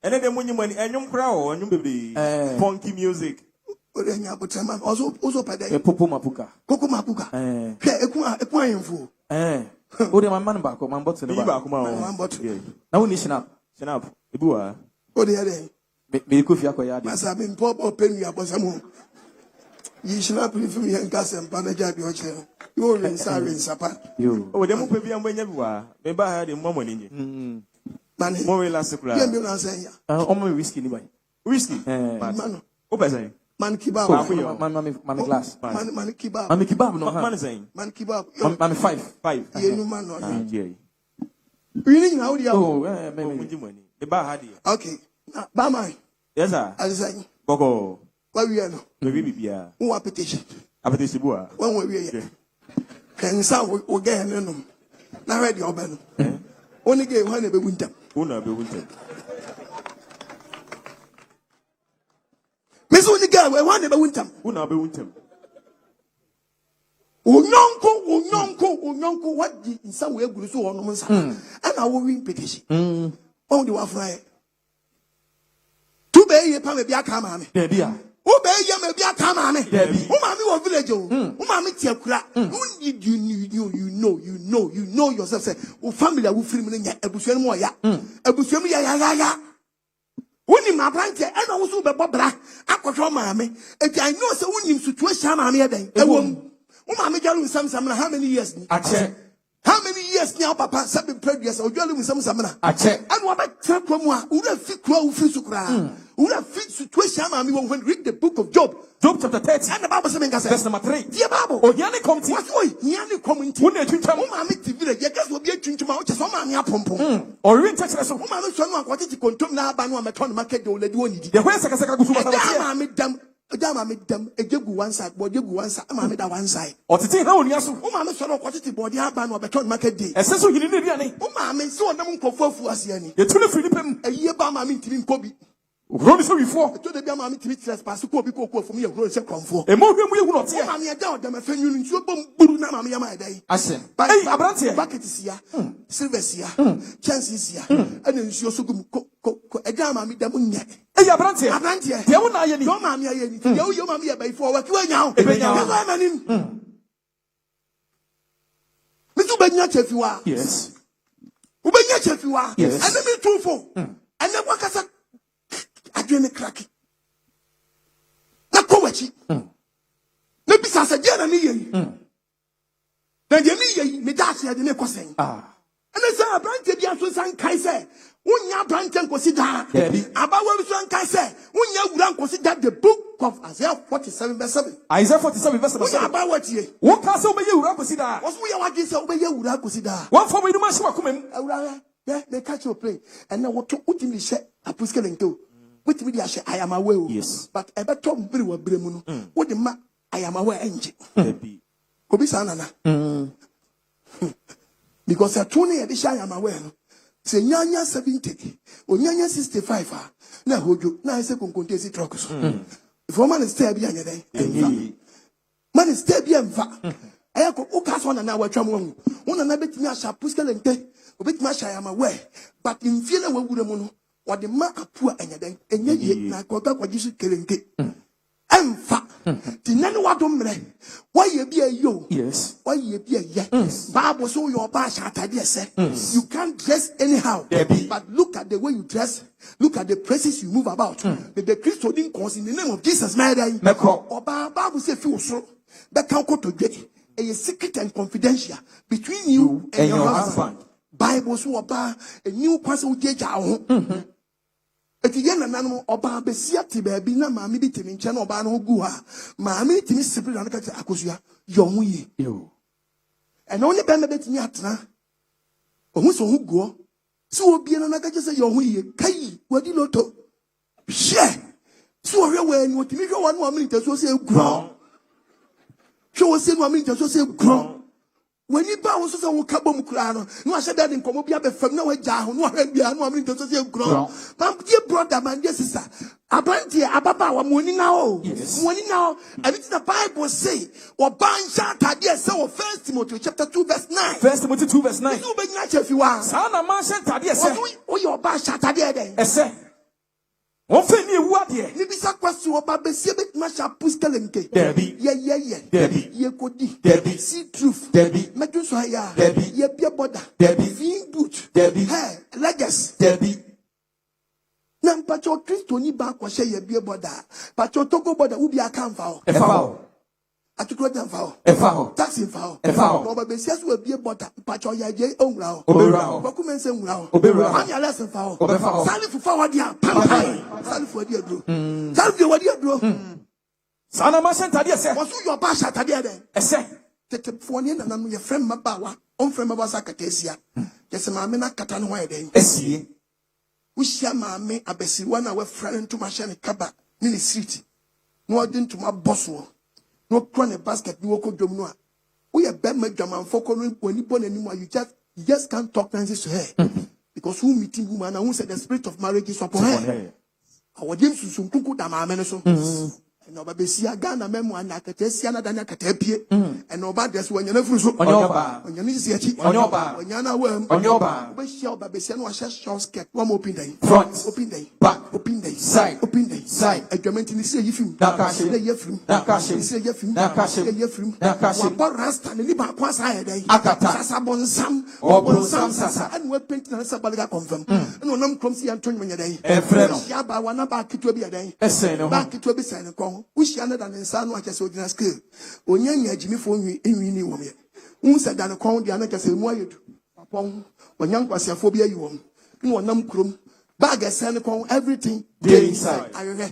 and then when you money and you crowd and you baby funky music. Also pada. Puma puka. Coco mapuka. Ekwa info. O de my man back man bottle no back man bottle. Now we snap. Snap. Ebua. O de ade. Me ko fi akoya de. Masa me pop open you abosamo. You snap if me and gas and panaja bi o che. You rin sapa. You. Oh, dem pe bi am banya biwa. Me ba ha de momo ni nje. Man. Mo we last kula. Yeah, me na say ya. Omo whiskey ni ba. Whiskey. Man. O pe say. Man kebab. Man glass. Man kebab. Man kebab no ha. Man say. Man kebab. Man 5. Yeah, no man no. Yeah. We ni how dia. Oh, me. Me ba ha de. Okay. Ba man. Yes sir. I say. Gogo. Why we are no? We be bia. Who appetition? Appetition bua. When we are. Can some we get no. Na ready oben. Only get one be winter. Una be winter. Miss only get one be winter. Una be winter. Unyonko what the in some way guru so on no nsa. And I will win petition. On the one fly. Tu be ye pa me bia ka ma me. There bia. Wobɛyɛ me bia ka ma me. Wo ma me wo village o. Wo ma me tiakura. You know yourself say wo family a wo firi mu nya abusua mu oya. Abusua mu ya. Woni ma branche e na wo so be bobra akɔhwɛ ma me. If I know say wonim situation ma me e den. Ewom. Wo ma me gyaru nsam na how many years ni? Ache. How many years now, Papa? 7 previous. Or you with some samana. And what about Traquamoa? Who have fit crow fisukra? Who have fit situation? I mean, when read the book of Job. Job chapter 30. And the Bible says, verse number 3. Dear Bible. Oh, Yanni come to what? Yanni coming to one to Mamma TV. Yes, will be a tune to my just on my pom. Or in Texas, whom I'm not what is to control now by one matron market. The way Sakasaka Dama made them a jegu one side, but you one side, I'm that one side. Or to take how you so. Mamma saw quantity body ban or beton market day. And so you didn't any. Mamma saw them for Fuasiani. The 2 Philippine A year by my meeting Kobe. Run so before. To the Bama meeting trespass to Kobe for me a grown second for. A more we will not hear. I'm a doubt them a friend you so Buruna my day. I said, By Abrantia. bucket is here, Sylvesia, chances here, and then she also a drama meet them. Hey, Abrantia. Abrantia. They won't know any. Your mammy, your mammy by for what you are now. Mr. Benyach if you are. Yes. Ubenyach if you are. Yes. And then me truthful. And then what can I do in the crack? Na kowachi. Na bisa sa jana ni ye. Na je ni ye me da se de ne kosen. And then say Abrantia bia so san kai say Unya Branton consider about what we can say. Unya Uran consider the book of Isaiah 47 verse 7. Isaiah 47 verse 7. About what ye? What can so be you consider? What's we are what you say? Obey you consider. One for we do much more come. Yeah, they catch your play. And now what to ultimately share a puskel and go. With me, I am aware. Yes. But a better very well bremuno. What the ma I am aware engine. Kobe Sanana. Because a 20 edition I am aware. Say nyanya 70 or nyanya 65 na hojo na ise konkontesi trucks if woman is stay bia nyede man is stay bia mfa ayako ukaso na watwa mo wona na betimi asha puskelente obetimi asha yama we but mfie na wawura mu no wode ma apua anyeden enye na koka kwajisu kelenke emfa tinani wadomre waye bia yo yes waye bia ye Bible so your ba shatade say you can't dress anyhow but look at the way you dress, look at the places you move about. The Christ didn't cause in the name of Jesus oba Bible say fi so be kan ko to dwe a secret and confidential between you and your husband. Bible so oba a new person ujeja ho eti ye nananom oba besia te baabi na maami bi te nche na oba no gu ha maami ti ni sibiri na ka te akosua yo hu yi yo eno only be na betimi atena ohun so hu guo so obi na ka che se yo hu yi kai wadi loto hye so hwe wa ni otimi hwe wa no amini te so se gro hwe wo se no amini te so se gro when you bow so we kabom kurano no ahye dad nkomo bia be fam na waja ho no ahwe bia no amini te so se gro man dear brother man dear sister Abrantie ababa wa moni na o moni na and it's the Bible say obansha tade say o 1 Timothy chapter 2 verse 9 1 Timothy 2 verse 9 you be nya chefi wa sa na man sha tade say o yo obansha tade den ese won fe ni ewu ade ni bisa question oba besie betima sha puskelenke debi ye debi ye kodi debi see truth debi medu so ya debi ye bia border debi fin boot debi hey legs debi na mpacho Kristo ni ba kwa she ye bia border pacho togo border ubi aka mfa o efa o atukro dem fa o efa o taxi mfa o efa o oba besia so bia border pacho ya je onwura o obewura o bakumense nwura o obewura anya lesson fa o obefa o salifu fa wadi a salifu wadi aduro salifu wadi aduro sana ma sha tade say wasu yo ba sha tade den ese tete fo ne nana no ye frem mabawa on frem mabawa sakatasia yesi maame na kata no wa den esie Ushia maame abesiwa na we friend to machine kaba ni street no odin to my boss wo no kro ne basket ni woko dwom no a we ye be madwaman foko no oni bo nani mu you just can't talk nonsense to her because who meeting woman and who said the spirit of marriage is upon her awodim susun kuku da maame no so no ba besia Ghana memo ana katesia na dana katapie and no ba des wanyana furu so onyoba wanyana isi achi onyoba wanyana wem onyoba ba shia ba besia no share short skirt one open day front open day back open day side open day side adwamenti ni se yifim na kashe na yefim na kashe ni se yefim na kashe na yefim na kashe wa ba rasta ni ba kwa sa hedai akata sasa bonsam obonsam sasa and we paint na sa baliga confirm no nam krom si antonyo nyadai efre no ya ba wana ba kitwa bi adai ese no ba kitwa bi sai ne kon ushia na dan nsa no akese odina scale onyanya agimifo enwi ni wo me unsa dan kon dia na akese mu ayedu papon onyan kwasiafo bi ayi wo no wonam krom bag ese ne kon everything dey inside ayere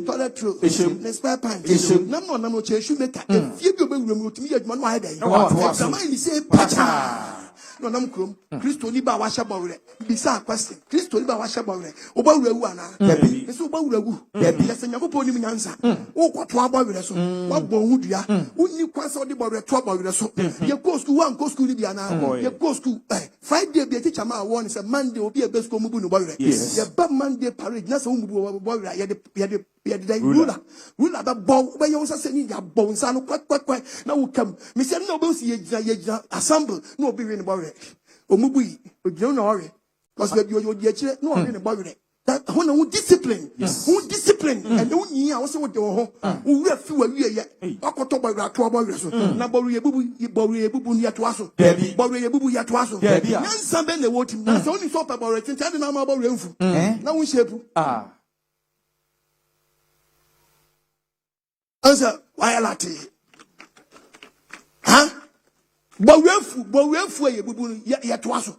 toilet roll ne spare pan nam no nam no chesu maker efie bi obewura mu otimi adwuma no ayeda yi examine ni say pacha no nam krom Christo ni ba wa hye bawre bisa question Christo ni ba wa hye bawre obawurawu ana Dabi. eso obawurawu yes Nyankopɔn ni nyansa wo kɔto abawre so wa bɔ hudua unni kwasa odi bawre to abawre so ye go school one go school ni bia na ye go school Friday be teacher ma warn say Monday obi e be school mu bu no bawre ye ba Monday parade na so mu bu bawre ye de ruler ba bɔ ba ye wo say ni ya bɔ nsa no kwakwa na wo kam me say na obo si ye gina assemble no obi we ni bawre omubu yi ogina na ore because we di akire no ore ni bawre that who discipline who discipline and who yin a wo say wo de wo ho wo wura fi wa wie ye akoto bawre ato bawre so na bawre ye bubu ni ato aso bawre ye bubu ya to aso nyansa be na wo tim na so ni so pa bawre tinta de na ma bawre mfu na wo shepu answer why lati Bowefu ye bubu ya to aso.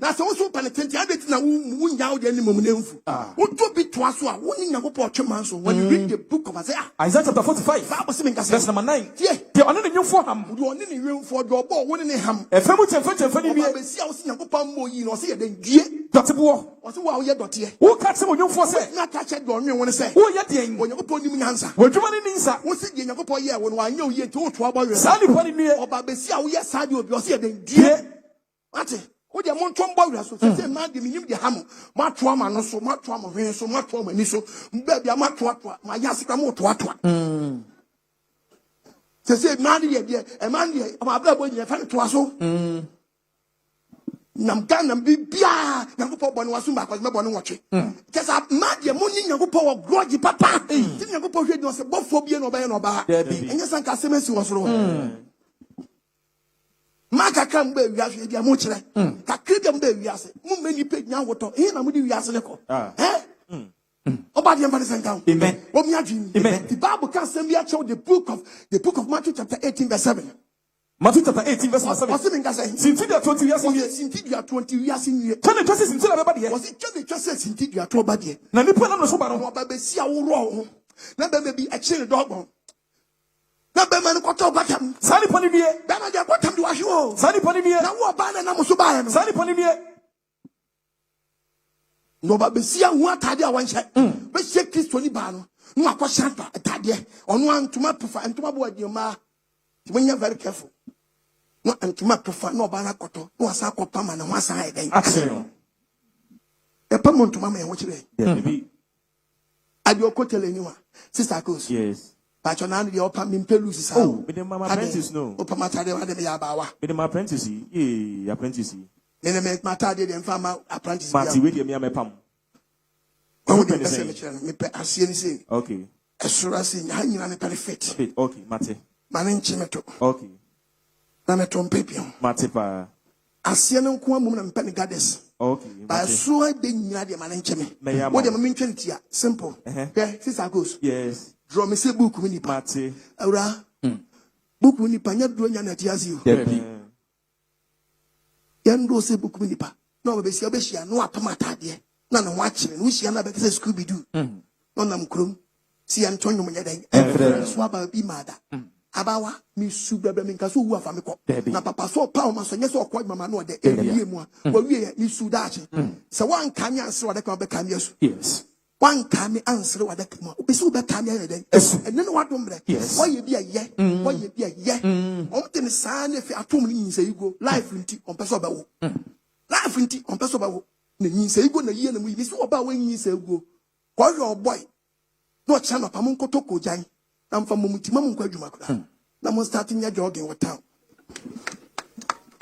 Na so so penitenti adeti na wu nyawo de animum na mfu. Wo to bi to aso a wo ni Nyankopɔn twema so when you read the book of Isaiah chapter 45 verse number 9. The one the nyumfo ham. The one the nyumfo do bo wo ni ham. Efemu temfa ni wie. Ba si a wo si Nyankopɔn mo yi no se ye den due. Dotebo. Wo se wa wo ye dote. Wo ka se nyumfo se. Na ka che do nwe won se. Wo ye den. Wo Nyankopɔn ni nyansa. Wo dwuma ni nsa. Wo se ye Nyankopɔn ye wo no anya o ye nti wo to abɔ we. Sali poni nue. Oba be si a wo ye sadi obi o se ye den due. Ate wo de mon tombo wura so se ma de minim de ham ma to ama no so ma to ama hwen so ma to ama ni so mba bia ma to ato ma ya sekra ma to ato se ma de ye e ma de ma bla bo nye fa to aso nam ga nam bia Nyankopɔn bɔ ne waso ba kwa me bɔ ne nwɔtwe kesa ma de mo ni Nyankopɔn wo grudge papa ti Nyankopɔn hwe de se bɔfo bie no ba ye no ba enye san ka semesi wo soro Maka kam be wiase dia mo kire ka kire be wiase mo mani pe nya woto e na mo di wiase le ko oba dia mfa senka amen o mi adwin the Bible can say me the book of Matthew chapter 18 verse 7 Matthew chapter 18 verse 7 o se me nka say sinti dia 20 years ni sinti dia 20 years ni tane twese sinti la beba de o se twese sinti dia to ba de na nipa na no so ba no ba be si aworo ho na be bi a kire dogbon na be man kwato batam sani poni wie be na dia kwatam di wahwo sani poni wie na wo ba na so ba no sani poni wie no ba be sia hu atade a wanhye be hye Kristo ni ba no no akɔhyɛ atade ɔno antuma prefa antuma bo adioma ti wonya very careful no antuma prefa no ba na kɔtɔ no asa akɔpa ma na ho asa ayɛ den e pa mo ntuma ma ye ho kyerɛ ade okotele ni wa sister Kos yes Pachonani the upper mimpelu is oh, with the mama apprentice no. Upper matade wa de yabawa. With the my apprentice, apprentice. Then make matade the farmer apprentice. Marty with me pam. Oh, the person me pe asie ni say. Okay. Esura say hanyina ne perfect. Okay, Mate. Manen chimeto. Okay. Na meto mpepion. Mate pa. Asie no nko amum na mpe ne goddess. Okay. Ba so de nyina de manen cheme. Wo de me ntwe ntia simple. Okay, sister goes. Yes. Draw me say book we ni Mate. Awra. Book we ni pa nya dro nya na tiasi o. Yan do say book we ni pa. No be sia obehia no apamatade. Na no wakyere no hia na be say Scooby Doo. No nam krom. Si an tonyo nya den. Every so aba bi mada. Abawa mi subra be mi nka so wu afa me ko. Na papa so pa o ma so nye so okwa mama no de ewie mu a. Wa wie ni su daache. Se wan kanya anse wa de ka be kanya so. Yes. One kame answer what that come. Obesu be kame anything. And then what dombre? Why you be a ye? Why you be a ye? Omten san if atom ni say you go life nti on person ba wo. Life nti on person ba wo. Na yin say you go na ye na mu yi so oba wan yin say go. Ko your boy. No channel pa mon kotoko jan. Na mfa momutima mon kwa adwuma kura. Na mon starting ya jogging what town.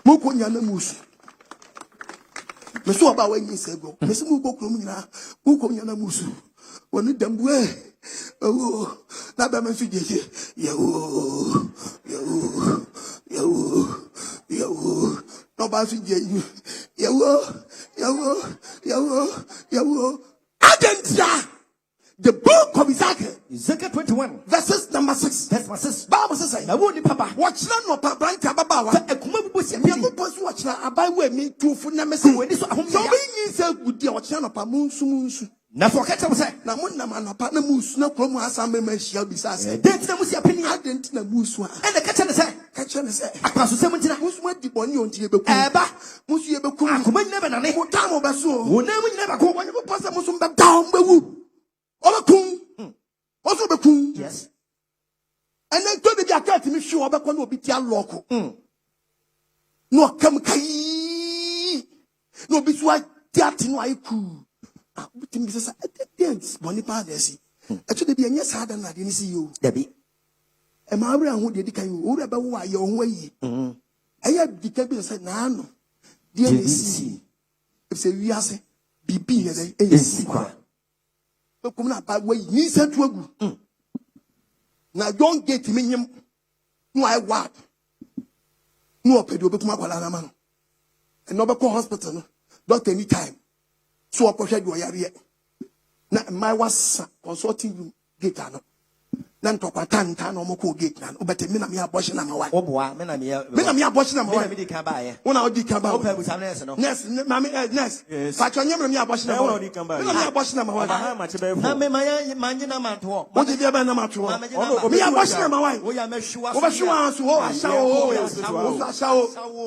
Mo ko nya na musu. Me so about when you say go. Me so mu go krom nyina. Mu ko nyana musu. Woni dambu oh na ba man su jeje. Yo. No ba su jeje. Yo. Agentia. The book of Ezekiel 21 verses number 6. That's my sis. Bible says, "Na woni papa. Watch na no papa branch ababawa. Ekuma bubusi. Me go post watch na abai we me tufu na me say we dis ahom. So we yin say gudi watch na no pa munsu. Na so ka tell say, na mun na manapa na musu na krom asa me ma hia bisa say. Dent na musi apeni. Dent na musu a. E na ka tell say, ka catch and say, I pass 17. Who's what the bonny on the Eba? Monsieur Bekum, who never done it. Time of a soul, who never go when you pass a Muslim back down. Obakum, also Bekum, yes. And then told the Jacket to me sure about one will be your local. No, come, no, be so I doubt in my cool. But Mrs. Dance, Bonipadesi. Actually, be a yes, harder than I didn't see you, Debbie. And my brother who did you about why your way. I had the cabin said, no, dear, see. If say we are say, be as a secret. But come up by way, you said to a good. Now don't get me, no, I what? No, Pedro, but my man. And no, hospital, doctor anytime. So I appreciate you are here. Now, my was consulting you, get on. Nan to patan tan no moko gate nan obete me na me abortion na mawa oboa me na me abortion na mawa me di kan ba ye wona odi kan ba opa busa nurse no nurse ma me nurse fa twanyem me abortion na mawa me na me abortion na mawa na me manye na manto o di dia ba na manto me abortion na mawa o ya me hwa so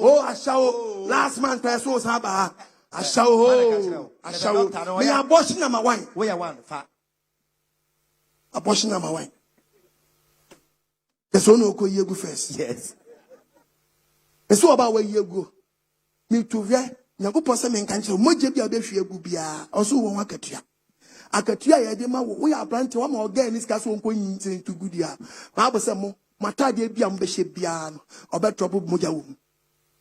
o ashawo last month person sa ba ashawo me abortion na mawa wo ya one fa abortion na mawa. There's no Okoh Yegu first. Yes. It's all about where you go. Me to ver, Nago Possam and Cancer, Mojabi Abeshi Gubia, also one Akatia. Akatia, Yadema, we are planting one more again, this castle going to Goodia. Babasamo, Matadi Biam Beshebian, or better trouble Mojawum.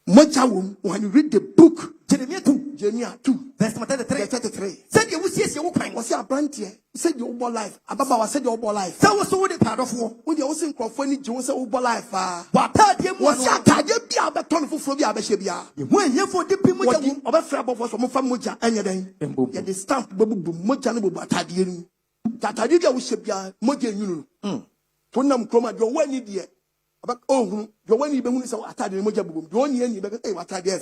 Mojawum, when you read the book, Jeremiah 2, verse 33. Said you will see your kind. Was your planting? Said your whole life. Ababa said your whole life. That was all the part of war. When you also crofoni Jones whole life. What was your target? Be a ton for Phobia Beshebia. When you for the people of a frabo was from Moja and then. Yet the stamp Mojanibu Batadian. Tatadiga was Shebia, Moja, Punam Chroma, your one idiot. About oh, your one even so attacked Mojabu, your only any better what I dare.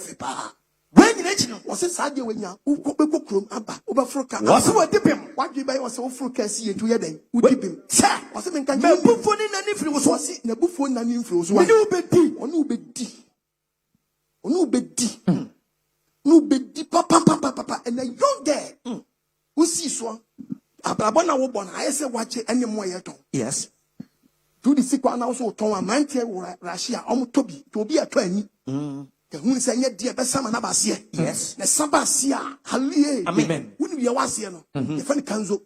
When you was a sad when you cook room, Abba, Overfroka, was what dip him. What do you buy was so fruity to your day? Would dip him? Sir, was it can you buffon in an influence? Was it in a buffon and influence? One no beddy, or no beddy, or no beddy, no beddy, papa, and a young girl who sees one. Ababana Wobon, I say, watch it any more yet. Yes. To the sick one also, Tom, a man, Russia, Toby, to be a 20. Who is a dear Bessam and Abasia? Yes, the Sabasia, Hallelujah. Amen. Wouldn't be a wasiano, the funny canzo.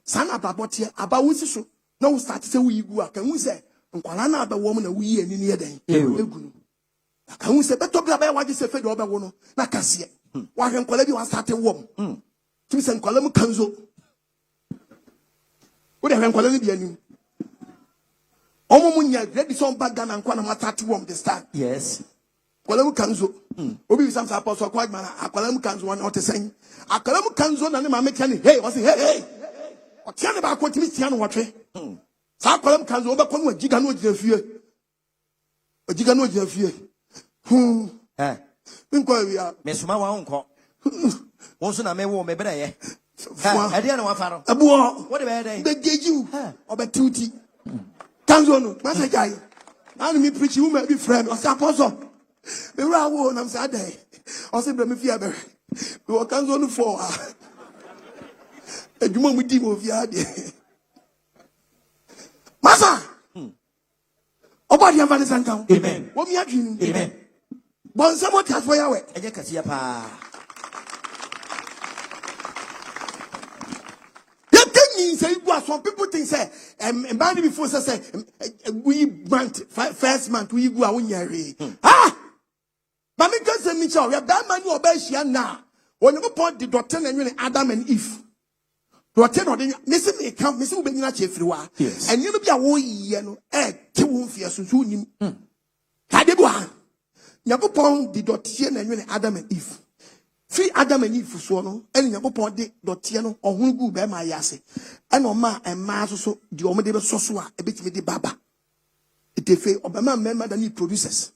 San Ababotia, about which no start to say we go. Can we say, Unqualana, the woman, and we and in the day? Can we say, but talk about what is a fed over one? Nacasia. Why can Colletti was starting warm? To send Colum Canzo. What have Colletti be a new? Omomunya, ready some bad gun and Quanama 31 the start. Yes. Kwalamu kanzo obi bisam sa apostle Okoh Agyemang akwalamu kanzo one not saying akwalamu kanzo na ne ma mekane hey was hey otia ne ba ko timi tia no wotwe sa akwalamu kanzo obekọ no agiga no ogina fie nko awia mesoma wa nko wonso na me wo me bere ye e de na wa fa no abuo wo de be dey begeju obetiuti kanzo no ma se jai na me preach you may be friend o sa apostle me ra wo na msa dey o se bre me fia be we o kanzo no for adwuma mu di mo fia de masa obadi Evangelism kan amen wo mi adwinu amen bon se mo tafo ya we eje kase ya pa ya tanyi say some people think say man before say we month first month we go awon yare but me can say me chow ya that man you obey shia na when you put the doctor and Adam and Eve doctor no dey me say me come me say we be nyina che Efiri Wara and you no be a wo yiye no te wo mfia so nim ka de bo ha Yakopon the doctor and Adam and Eve free Adam and Eve so no and Yakopon the doctor no ohun gu be ma yase and o ma and ma so the o me dey so so a e betimi de baba itefe obama member than he produces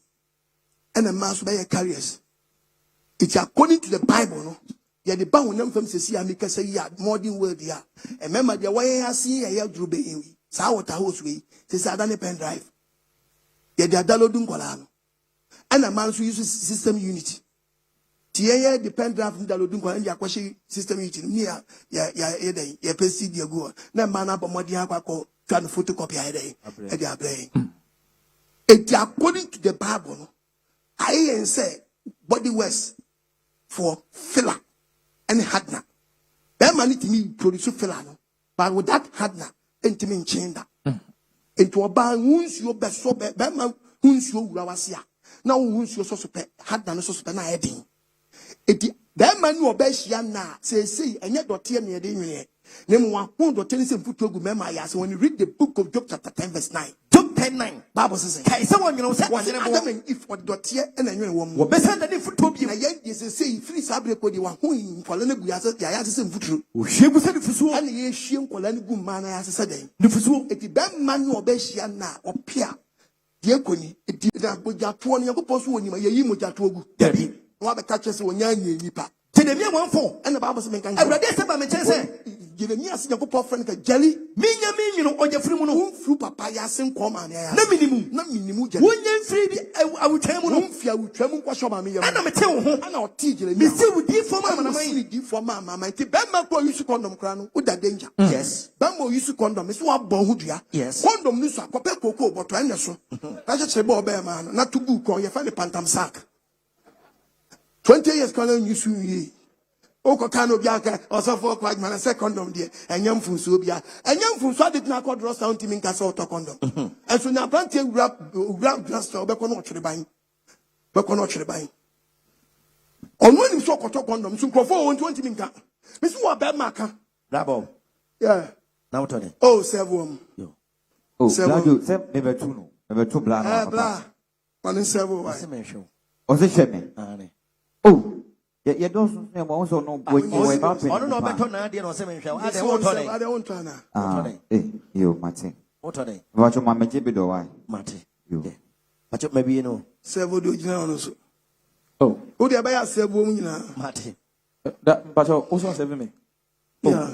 and a mass by carriers. It's according to the Bible, no? Yeah, the Bible name from Cecilia make say ya modern world ya. And remember the way I see a year drew be. Sao what house we. This Adani pen drive. Ye de downloading kola no. And a man who uses system unity. Tiye depend draft downloading kola ya kwashi system unity. Niya ya pesi dia go. Na man up modi akwa try to photocopy ahead. It according to the Bible. I say body works for filler and hardner. That man need to me produce filler, but with that hardner, intimate change that. Into a bar wounds your best so bad, man wounds you rawasia. Now wounds your so hardner so spend heading. It that man your best yana say, and yet not hear me a day. Name one point tennis and foot to remember. When you read the book of Job, chapter 10, verse 9. Job 10:9. Bible says, someone you know, was Adam if for the here and a woman. What better than if to be a young is say, free sabre for the one who in Colonial, the Ayasis foot. She was said for so, and ye she and Colonial good man as a Saturday. The Fusu, it is that man your best yana or Pia. Diaconi, it did that with your 20 year post when you may you with your two. Debbie, what the catches when young nipa. Tell me one phone, and the Bible says, I read this about my chance. Give me a single friend like jelly. You know, on your free moon, fruit papaya, same common. No minimum, no minimum. One year free, I will tell you, fear will tremble, wash over me. And I'm tell home, and I'll teach you. Me still with you for mamma, for mamma. My Bambo used to condom crown with that danger. Yes, Bambo used to condom, is what Bohudia. Yes, condom, Nusa, Coco, but I know. I just say, Bob, man, not to book on your family pantam sack. 20 years, Colonel, you see. Okoh Agyemang also for Okoh Agyemang second condom there and young Funsobia and young Funso did not call draw sound team in Castle condom. And so now plenty wrap just or back on what you're buying. Back on what you're buying. On when you saw condom, so for 120 minka. Miss what bad marker? Rabo. Yeah. Now Tony. Oh, seven. Oh, seven. Never two blah. Blah. One in several. Was it Sherman? Oh. You don't know when you were about to. I don't know about Tony. I don't know. You, Martin. What are they? What your mamma Jibido? Why, Martin? You. But maybe you know. Several do you know? Oh, who they buy several women, Martin? But also 7 me. Yeah.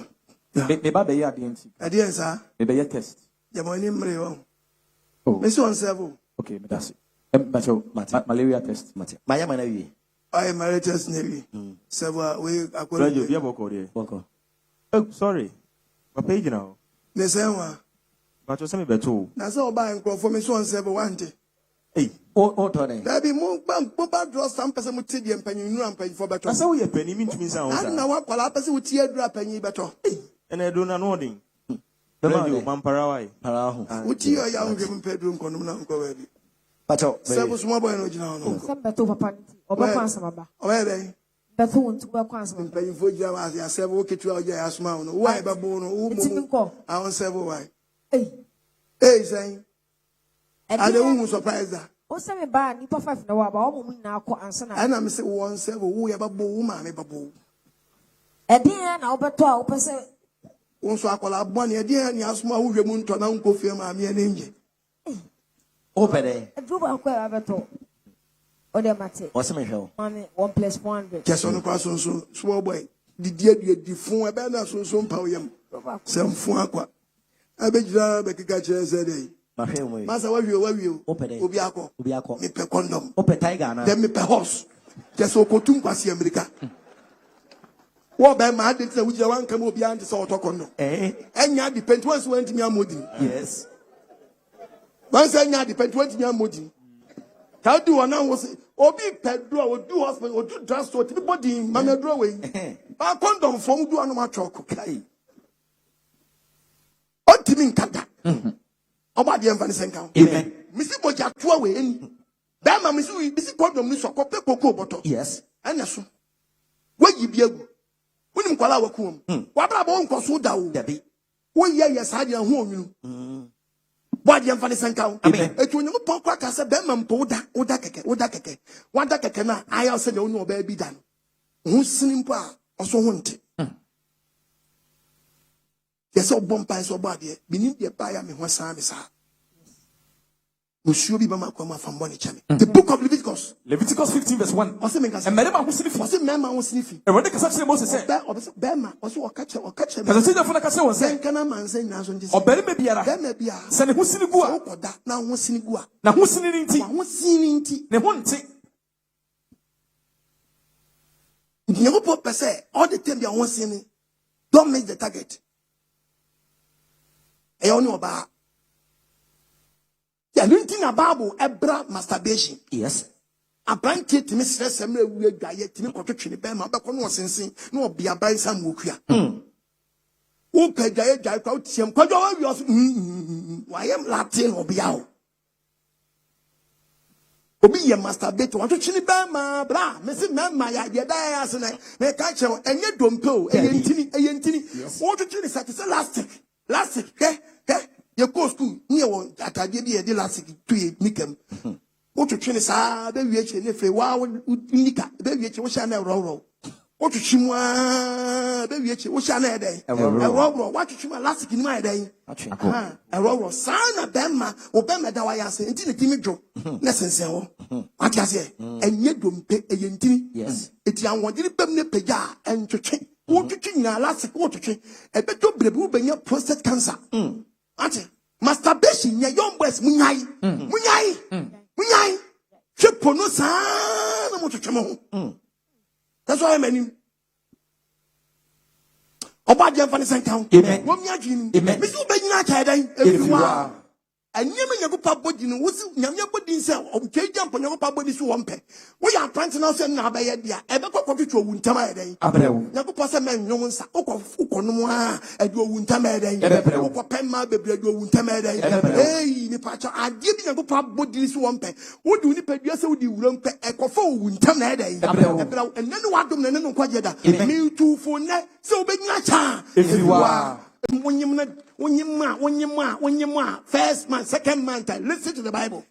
Maybe they are the idea, sir. Maybe a test. Your money, oh, Miss one several. Okay, but that's it. But malaria test. My malaria. I am married to Navy. Several we are going to oh, sorry. My page now. The same one. But you're saying better. That's all buying from me. So, several one day. Hey, oh, Tony. There be more Papa draw some person with tea and penny, and pay for better. That's how we penny mean to me. I don't know what Palapa with tear drop penny better. And I do not know him. The Mamparawai. Would you a young given bedroom condom already? But several small boy original. Some better papa or Papa. Where they? Better want to work on some paying for you as I said, walk it to your smile. Why, Babono? I want several why. Hey, saying, I don't surprise that. Oh, some bad, you perfect no about now, and I'm saying one several who have a boo, man, a boo. A dear now, but 12%. Also, I call up 1 year, dear, and you have small woman to an uncle firm, I'm an angel. Open a drove out where I've told. Oh, dear, Matty. What's the matter? 1 + 1. Just on the person, so small boy. The dear, the phone, a banner, so some power. Some phone. I bet you are a catcher as a day. Master, what you open a Ubiaco, me per condom, open tiger, then me per horse. Just so Cotumquasi America. What by my did which one come behind the sort of condom? And ya depend once went to me a moody. Yes. Once I ya depend 20 year moody. How do I now was Obi Pedro or do hospital or do transport anybody in Mamma drawing? Our condom from do another chalk. What do you mean, Kata? About the Evangelism. Amen. Missy Boja 2 away in Bama Missy condom, Miss Okoh Cocoa bottle. Yes. And yes. Where you be a when you call our coom. What about Uncle Debbie? Oh, yes, I didn't home you. What the Evangelism count? I mean, it will not talk like I said, Bama Poda, Oda Keke. What that Kekena, I also don't know baby done. Who's simple also want it. Yes, all bumpers or body, beneath the buyer me was Samisa. The book of Leviticus. Leviticus 15 verse 1. And Merima who sniffy. And when the Cassandra Moses said, Bema also catch or catch him. because the children of Nakasa was saying, Can a man say Nazon? or Berry Biara, send a Husinigua, now who's Sinigua? now who's singing tea, Who's singing tea? they won't take. You put per se all the time they are singing. Don't miss the target. I don't know about. Yeah, anything about ebra masturbation. Yes. A branch to Miss Semre, we diet, to me, contraction, Bema, but no sensing, no be a by some wukia. Who could diet, I caught some quadro. Why am Latin or be out? Obi a masturbate, want to chili Bama, bra, Mrs. Mamma, ya dias and I catch you, and you don't go, a yentini, want to chili such as elastic, you go school near one academy a elastic to a nickem. What to train sa baby if a wow nika baby was an roll. What to chimwa baby was an a day. A roll, what to chim elastic in my day. A roll, son of Bema or Bema Dawayas, and didn't give me joke. Listen, so what I say, and yet don't pay a yentini. Yes, it's young one didn't pay peja and to train. What to train elastic water train. A bit of brebu when your prostate cancer. Masturbation, ya young boys, munyai. Chipono sana mo twetwemo. That's why I mean. Oba je mfa ne senkan. Wo mi adwini. Me so be nyina cha dan Efiri Wara. Anyeme nyagopa body no wo si nyame body nse obutwa mpo nyagopa body so wompe. Wo ya plant na so na ba ye dia. Ebe kokotwetwo wu ntama ye dan. Abrewo. Nyagopa se men nwom nsa. Ukonom a adu wu ntama ye dan. Ukopema bebre adu wu ntama ye dan. Hey ni pacha ade bi nyagopa body so wompe. Wo di nipa dua se wo di wura mpe ekofa wu ntama ye dan. Abrewo. Enene wadom na nene nkwaje da. Me tu fo ne se obenya cha. Efiri Wara. First man, second man, listen to the Bible.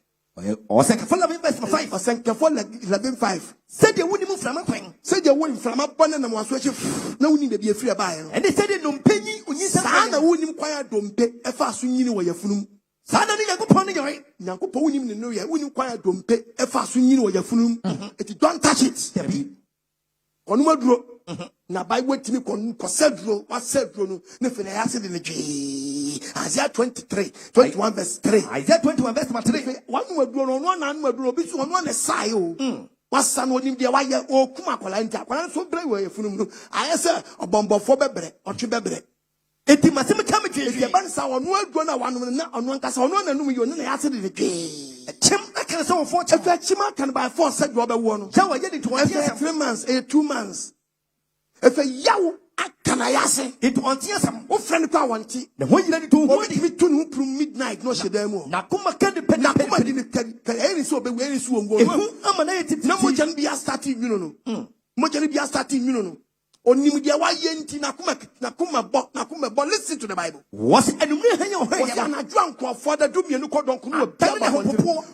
Or second for 11:5. Or second for 11:5. Said you wouldn't move from a thing. Said you wouldn't from a bun and was watching. No need to be a free buyer. And they said it don't pay you when you Sana wouldn't quite don't pay a fast when you know your funum. Sana didn't go pony your right. Yanko pony in the new year wouldn't quite don't pay a fast when you know your funum. It don't touch it. Onuma na Bible timi kon kosedro what sedro no ne fene acid in the Isaiah 21 verse 3. Isaiah 21 verse 3. One wadro no na wadro bi so no na sai o. Wasa no nim de wa ye o kuma kwala ntia kwala so bre we funum no ayese obombofo bebre otwe bebre enti masem ka me twe ban sa wono adro na wanu na ono nkasa ono na num yo ne na acid in the chim aka so for chima can by force said you obewo no so we get it 3 months 2 months. If a yaw akanayase, it wants some friend kwa wanti. The one you to hold me to from midnight, no shedemo. Nakuma can depend on any so be very soon. No more can be a starting, you know. Much can be a starting, you know. Only media why yenti nakuma but listen to the Bible. Was and a drunk or father do me no don't come.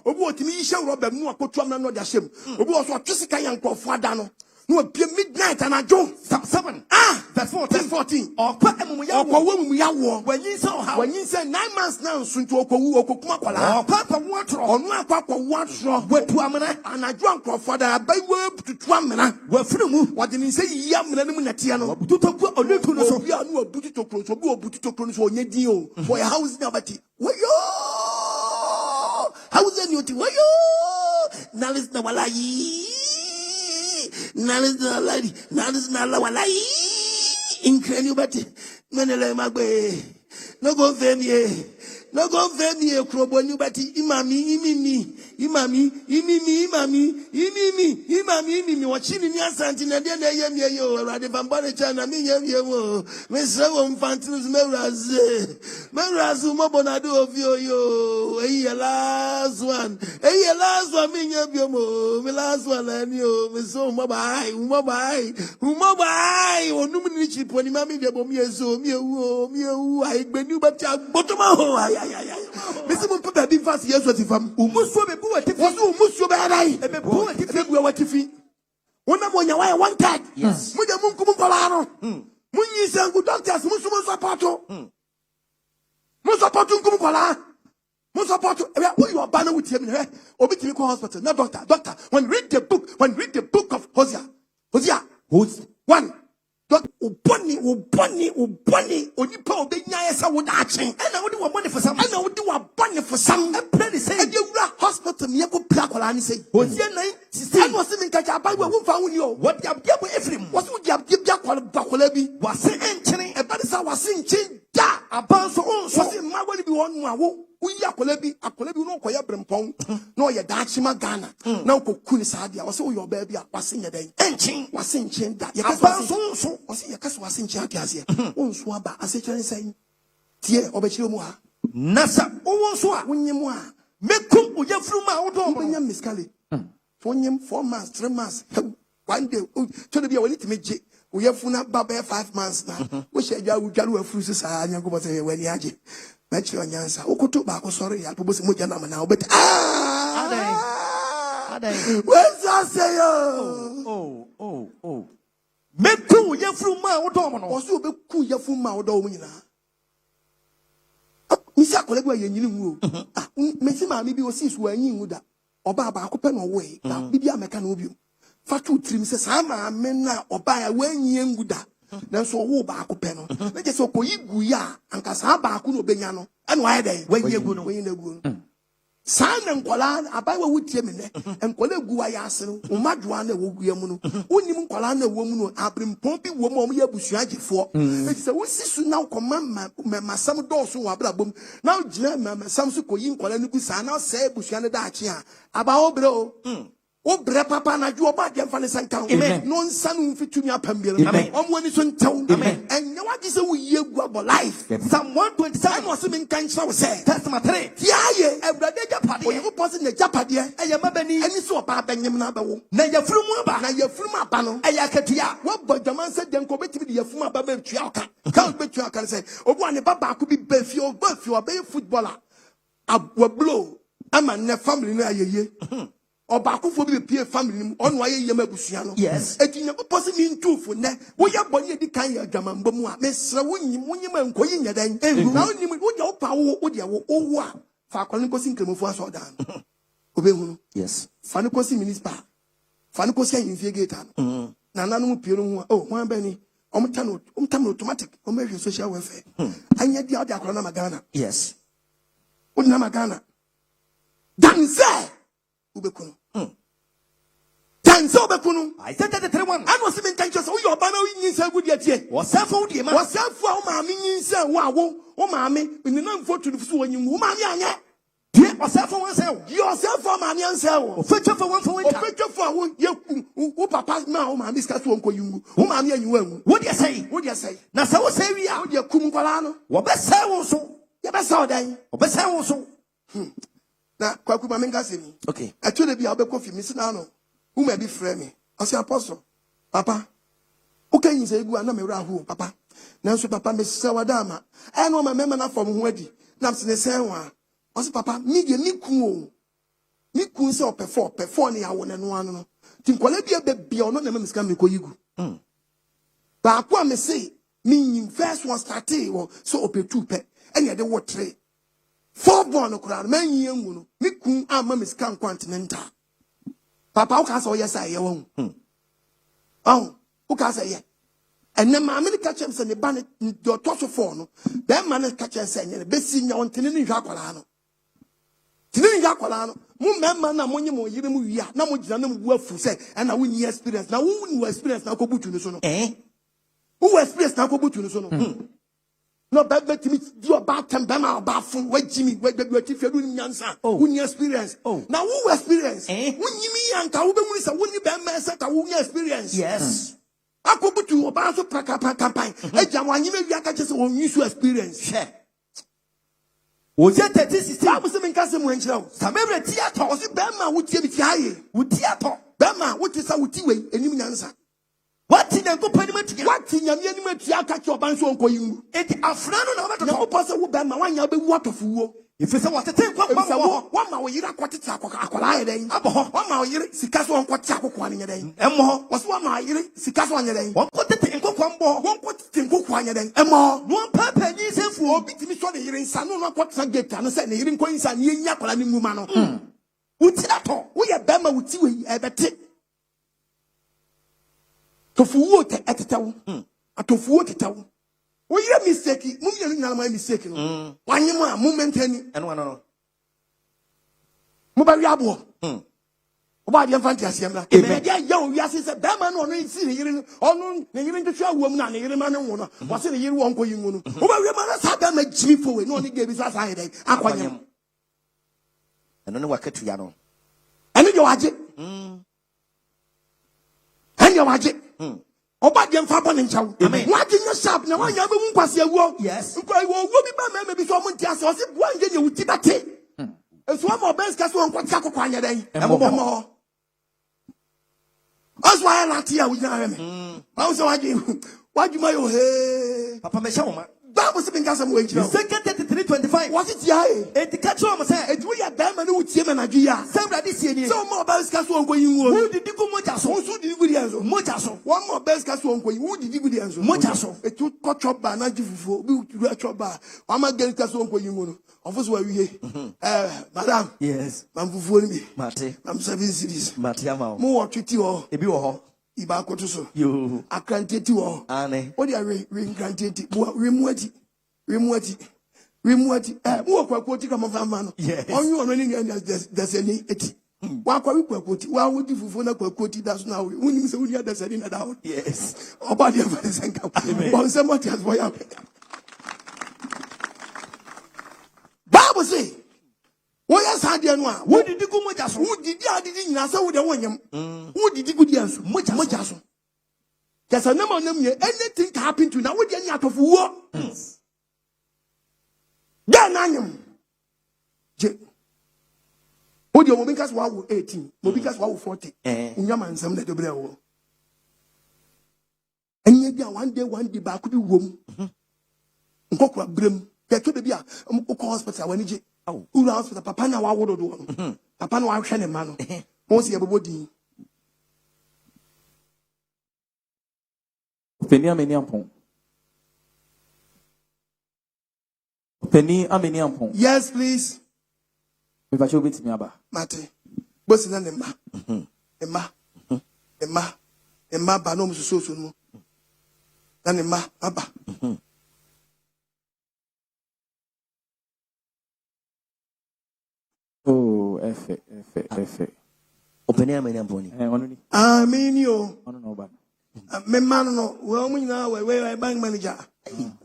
Obo timi isha robe mu akotu am na no dia shem. Obo so atwesika yanko father no. No be midnight and I do 7. Verse 14. Or when you say 9 months now, soon to Okokuma Kola. Papa water or no papa water. Where to Amana and I drunk for father by word to Twamana. Well, what did he say? Yam Natiano. Bututo or little no Butito Cross or Butito Cross or Nedio for a house nobody. Where yo? How's the new to where yo? Now it's the Walai. Now is the lady. Now is not la walai. Incredible. Menele magbe. No go vemie. No go vemie. Krobo ni bati. Imami. Watching me asanti na dia na yem yo. Rade bambane chana mi yem yo. Me sewo mfantis merazu mo bonado of yo. Hey last one mi yem yo mo. Me last one ani yo. Me so mabai. Onum ni chipo ni mami de bom yeso. Mi ewu. Ai gbenu bati agbotoma ho. Me se mo papa bi fast yeso tifam. Umuso be Musu berai. Ebebu atifi gwa watifi. Wona monya wa one tag. Yes. Muja munku mkolano. Munyi sangu doctors musu musapato. Musapato nkumkola. No support you are banner with him. Obi hospital. No doctor. When you read the book of Hosea. One. Uboni, Onipa Obenya Esa would action. And I would do money for some. And I would do a bunny for some. And pray the same. And you hospital, me go placolani say. Hosea 9. I was in Kaja Bible who found you. What you have given Ephraim? What would you have given Bakolebi? Was saying, and that is how I was saying, da, a bounce was in my way to be one. We are Kolebi, no Koya Brempong, no ya Dachima Ghana. Now Kunisadi, I was all your baby, was singing a day. And was saying that your cousin was your cousin was in Champions. Swaba, as a saying, Tia Obechilmoa. Nasa, when you moa. Make cook with your fruit out of Miss Kelly. 4 months, 3 months. One day, to be a little bit. We have funa Baba 5 months now. We shall go to a fruits. I am going to say when Yaji. Match your answer. Okoh Agyemang, sorry, I propose Mujana now, but where's that say? Oh. Make two Yafuma or Domino, or so be cool Yafuma or Domina. Missa Coleba, you knew. Messima, maybe was since we're in Muda or Baba open away. Now, maybe I make an obvious. Fatu trim says, I'm mena or buy a way in Muda. Then so wo ba akopeno na je so koyi guya anka sa ba akuno benyano ene why dey when you go no when you go san nkola abai wa wutie me ne nkola guwa ya ase no umadua na wo guya mu no onim nkola na wo mu no abrempon bi wo mo ya busua agefo e se wo sisu na ukoma masam dooso wa brabom na ugina masam so koyi nkola no gusa na se busua ne da ache a aba obre o Obre papa na ju oba de mfa ne sankan no nsanu mfitumi apambere omwani so ntaw and you want to say we ye gu life Psalm 127 was me kan kira wo say Testament 3 tiaye ebrade japade o person na japade eye mabani ani so oba banyem na bawo na yafurum aba no eye akatua wo bodwaman se den ko betimi de yafurum aba ba tua oka kan betua oka say obu ane baba ko bi ba fi oba footballer wa blow ama ne family na ayeye Obakufo bi pie family onu aye yema busua no yes etinya posse mi ntufo ne wo ya boni edi kan ya adwamambom a mesra wonyim ankoyi nyadan na onim wo ya opa wo de wo a fa akwani kosi nkremofo aso dan obehunu yes fa ne kosi municipal fa ne kosi infigata no na nanu pie no ho ho bani omtano automatic omehwe social welfare anya dia de akwara na magana yes wodi na magana dan say ubekuno Tanzo bekunu I said that the 3-1 I was even conscious of your banner in say good yet was self for the man was self for my meaning say wow o maame in the name for to the so you maame anya dear was self for oneself yourself for maame ansel feature for one for winter feature for who papa ma o maame discuss won ko yungu o maame anyu what do you say na say wo say wi a wo de kum kwala no wo be say wo so ye be say odan wo be say wo so na kwaku ma menga se mi okay atule bia obekọ fi mi sina no who may be frame I say apostle papa okay yin say egu na me wra ho papa nanso papa me se wadama e no ma mema na from ho adi na se ne sen wa o say papa mi de mi ku se opefo ne ya wo ne no anu no tinkola bia bia ono na me miska me ko yigu ba kwa me say mi yin first one started so opetu pe ene de wo 3 4 born okura man yin ngu no mi ku ama miska continental Papa, who say yes, I won't. Oh, who say yes? And then my many catchers and the banner, your torture for no. Then man catchers saying, the best senior on Tinini Jacolano. Tinini Jacolano, Mumma, Namonimo, you are not much than work for say, and I wouldn't experience. Now, who experience now go to the sono? Eh? Who experience now go to the sono? No, but to me, do about them, about from where Jimmy, where the if you're doing answer. Oh, when you experience. Oh, now who experience? When you mean, Uncle, when you ban myself, who experience? Yes. I could put you about so campaign. I jam you may catch on you to experience. Was that this is I was in Castle Winchell. Some every theatre was it Bama would tell me, would theatre. Bama, what is our Tiway, and you answer. What in a good parliament? What in your enemy to catch your bands on going? It Afrano no person will ban my one water fool. If you say what a thing, what ma we yira kwatete akola yeden abo one ma we yira sika so onkwate akokwa ne yeden emo wo so one ma yira sika so anyeden won kwatete nkokwa mbo won kwatete nkokwa anyeden emo no papa nyi sefu obi timi so ne yira nsa no kwatete gate no se ne yira nkwa nsa ne nya akola ne nguma no wuti ato wo ye bema wuti we ebete tofuwo te etetawo atofuwo tetawo wo yira mistake mu yira nyala ma mistake no wanyemu a moment ani eno no mo ba wi abo oba de fanti asiemra e me dia ya o wi ase se be ma no no isi ne yiri onu ne yiri ntwe awom na ne yiri ma ne wo no wo se ne yiri won ko yingu no oba wi ma na sa be ma jimi fo we no ne ge bi sa sa hedai akwanyem eno ne wakatu ya no ene de waje ene waje oba de mfa bo ne nchawo waje nya sharp na wanya be mu nkwase awuo yes nkwa wo bi ba ma bi so mo ntia se o se bua nje ne wuti bate esu ama obes ka so nkwate akokwa anya dan emo aswa ya latia wi na me ma so waje ma yo he papa me shawo ma Bible say binga some way jira 2:33:25 what it ya e ti ka cho mo say eju ya da ma ne wutie ma na dwi ya say brade sie ni so mo obes ka so nkwyi wo wo didi ko moja so so didi gudi enso moja so one more best ka so nkwyi wo didi gudi enso moja so etu ko choba na jifufu bi ru choba wa ma gen ka so nkwyi wo no ofo wa wiye madam yes man fufu ni bi mate am 7 series mate ama mo wo twiti ho ebi wo ho iba ko to so yo akranteti wo ane o dia rekranteti bo remuati mo kwa kwoti kama fama no onyu ono ni dasani eti wa kwa kwoti wa wodi fufu na kwa kwoti da so na we unim se unia dasani na da yes oba dia fa senka bon se mo tias boya Bible say wo ya sa de no a wo didi ko moja so wo didi adidi nyina se wo de wonyam wo didi gudi anso moja so kesa na ma nam ye anything can happen to na wo de any atofu wo da na anyam je wo de mo bin kas wa wo 18 mo bin kas wa wo 40 unyama nsam na de bre wo enye bia one day ba ko bi wom nkokwa brem ke to de bia ko hospital wani je ura hospital papa na wa wodo do papa na wa hwe ne ma no mo se yebobo din Penny ameni ampon. Penny ameni ampon. Yes, please. Me va chobe ti mi aba. Mate. Bosi na nemma. Emma ba no mususu so no. Na nemma aba. Oh, efe. Openi ameni ampon. Onu ni. Aminio. Onu no ba. Me man no, we omu nyina we bank manager.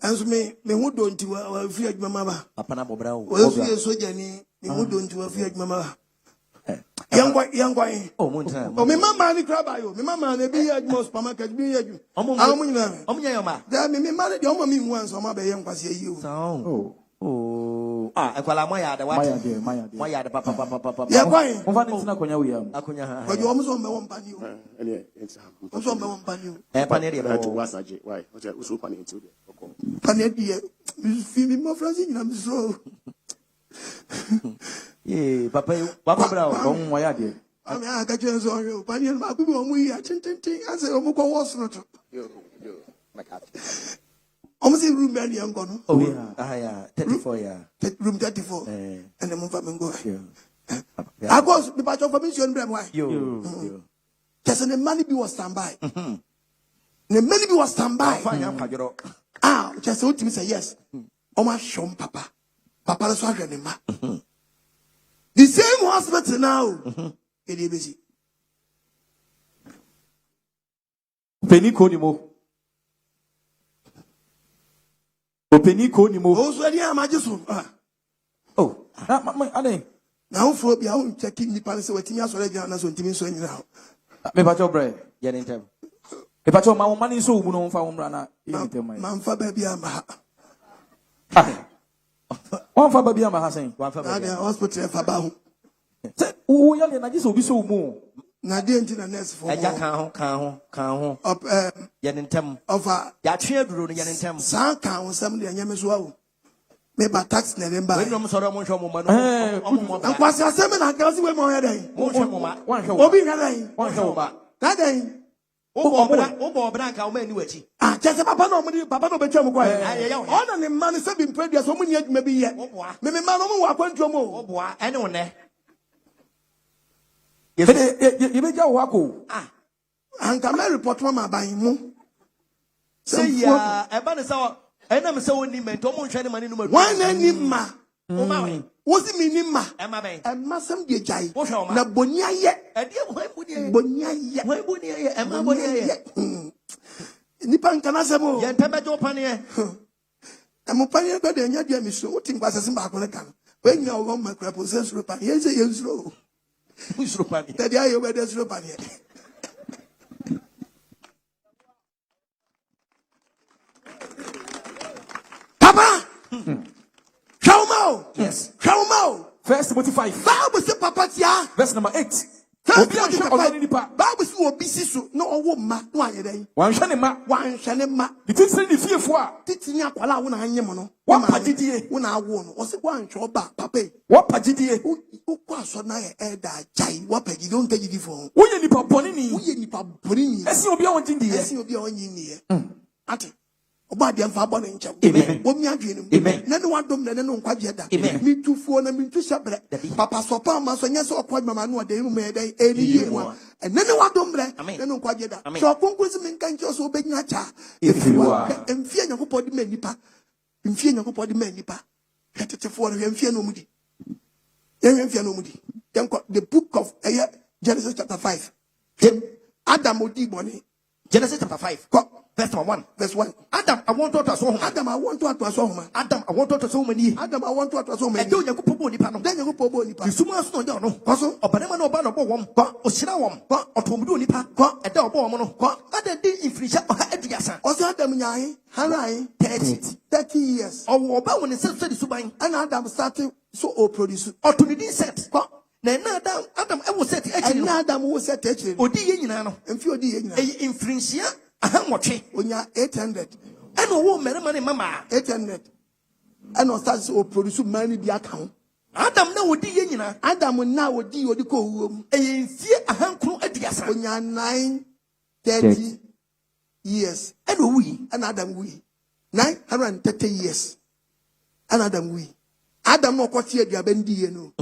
Enso me hu do nti wa fi adwuma ba. Papa na bobra wo. We fi soja ni me hu do nti wa fi adwuma ba. Yangwa. Oh, monta. Oh, me mama ni kraba yo. Me mama na bi adwuma supermarket bi adwuma. Omu nyina. Omu nya yo ma. Da me ma de omu mi hu anso ma be ye nkwase yi o. Oh. Ekwala moya de what? Moya de papa. Ya kwai. Mfa ni tina konya wi am. Akonya ha. Ojo omu so me won pani o. Omu so me won pani o. Pani de ba. Wasaje. Why? What's so pani into there? Pani de fi mi mo franzi nyina mi so. Papa bra o. Don wa ya de. Ami aka chen so yo. Pani ma ku bi omu yi a tin. Ase omu ko wo so to. Yo. My cat. Almost room and young gone. Oh, yeah. 34, yeah. Room 34. And the move up and go. I was the batch of permission. Why? Yo. Just the money be was standby. The money be was standby. Just so to me say yes. Oh, my shom, Papa. Papa, that's what I'm the same hospital now. It is busy. Penny Konimo. Penny Konimo. Oh, so yeah, my just oh, ane. Now for be out checking the palace waiting us already and so intimate so now. Me bacho bre. Yeah, in time. Me bacho ma money so mu no mfa umra na. Man fa baby ama. One fa baby ama hasen. One fa baby. Na hospital fa ba ho. Say wo ya le na just obi so mu. Na dey enti na nurse for. Eja kan ho. Up yeah, in time. Of ya twe duro no yeah, in time. San kan ho sam de anyame so awo. Maybe tax November. When I'm sorry, I'm going to and what's your seven? I can see where my head. Obi Haday. one show back. That day. Ah, just Papa no Betram. All the man is having previous so many maybe yet. Maybe man walk on to more. Anyone there? You make your wako. And come and report one by him. Say, yeah, a man is our. And I'm so in him, Tom Shannon, money number one enima. Was it minima? Am I? And Massam de Jai. Na Bonia yet. A dear Bonia yet. Why Bonia? Am I Bonia yet? Nipan Canasamo. Yantabajo Pania. I'm a pioneer, but then you're Miss Shooting was a Simbacan. When you're on my crap possess Rupan, here's a young slow. Who's Rupan? That I over there's Rupan yet. Papa! Yes. Verse 45. Bible say Papa tia. Verse number 8. Bible say obi sisu no owo ma no ayede. Wan hwene ma. It is in the fear for. Titini akwala wo na anyem no. Wa pagidie. Wo na awo no. O se wan hwe oba papa. Wa pagidie. Wo kwa so na e elder jai. Wa pagidie on tagidi for. Wo ye nipa boni ni. Wo ye nipa boni ni. Esi obi a won jindi ye. Esi obi a won yin ni ye. Ate. Oba de mfa bɔ ne nkyɛw. Wo mi adwene mu. Na ne wadom na ne no nkwagye da. Mi tufuo na mi ntuhyɛ brɛ. Papa sopa ma so nyɛ so ɔkɔ mama no ɔde mu me dai eni yie mu. Na ne wadom brɛ. Ne no nkwagye da. So ɔkonko si mi nka nkyɛw so obenya cha. Efiri Wara. Mfie Nyankopɔn de ma nipa. Mfie Nyankopɔn de ma nipa. Hetetefo no mfie no mu di. Mfie no mu di. The book of Genesis chapter 5. Adam odi bɔne. Genesis chapter 5. Verse 1. Verse 1. Adam, I want to ask Adam, I want to ask home. Adam, I want to ask many. Adam, I want to ask home. And do you go nipa no? Then you go pobo nipa. You suma so no. Paso. Obanema no ba no bo wom. Ko osira wom. Ko otomdu nipa. Ko eda obo wom no. Ko ada di infrisha oha aduasa. Oso Adam nyai, hanai 30 years. Owo ba won se so di suban. And Adam started so o produce. Otonidi set. Ko na Adam e wo set actually. And Adam wo set actually. Odi ye nyina no. Emfi odi ye nyina. E infrinsia ahamotwe. Onya 800. And owo merema ne mama 800. And o start so produce money bi account. Adam na odi ye nyina. Adam na odi ko wuom. E mfie ahankro aduasa. Onya 930 years. And owi. And Adam wi. 930 years. And Adam wi. Adam no kwoti aduaba ndi ye no.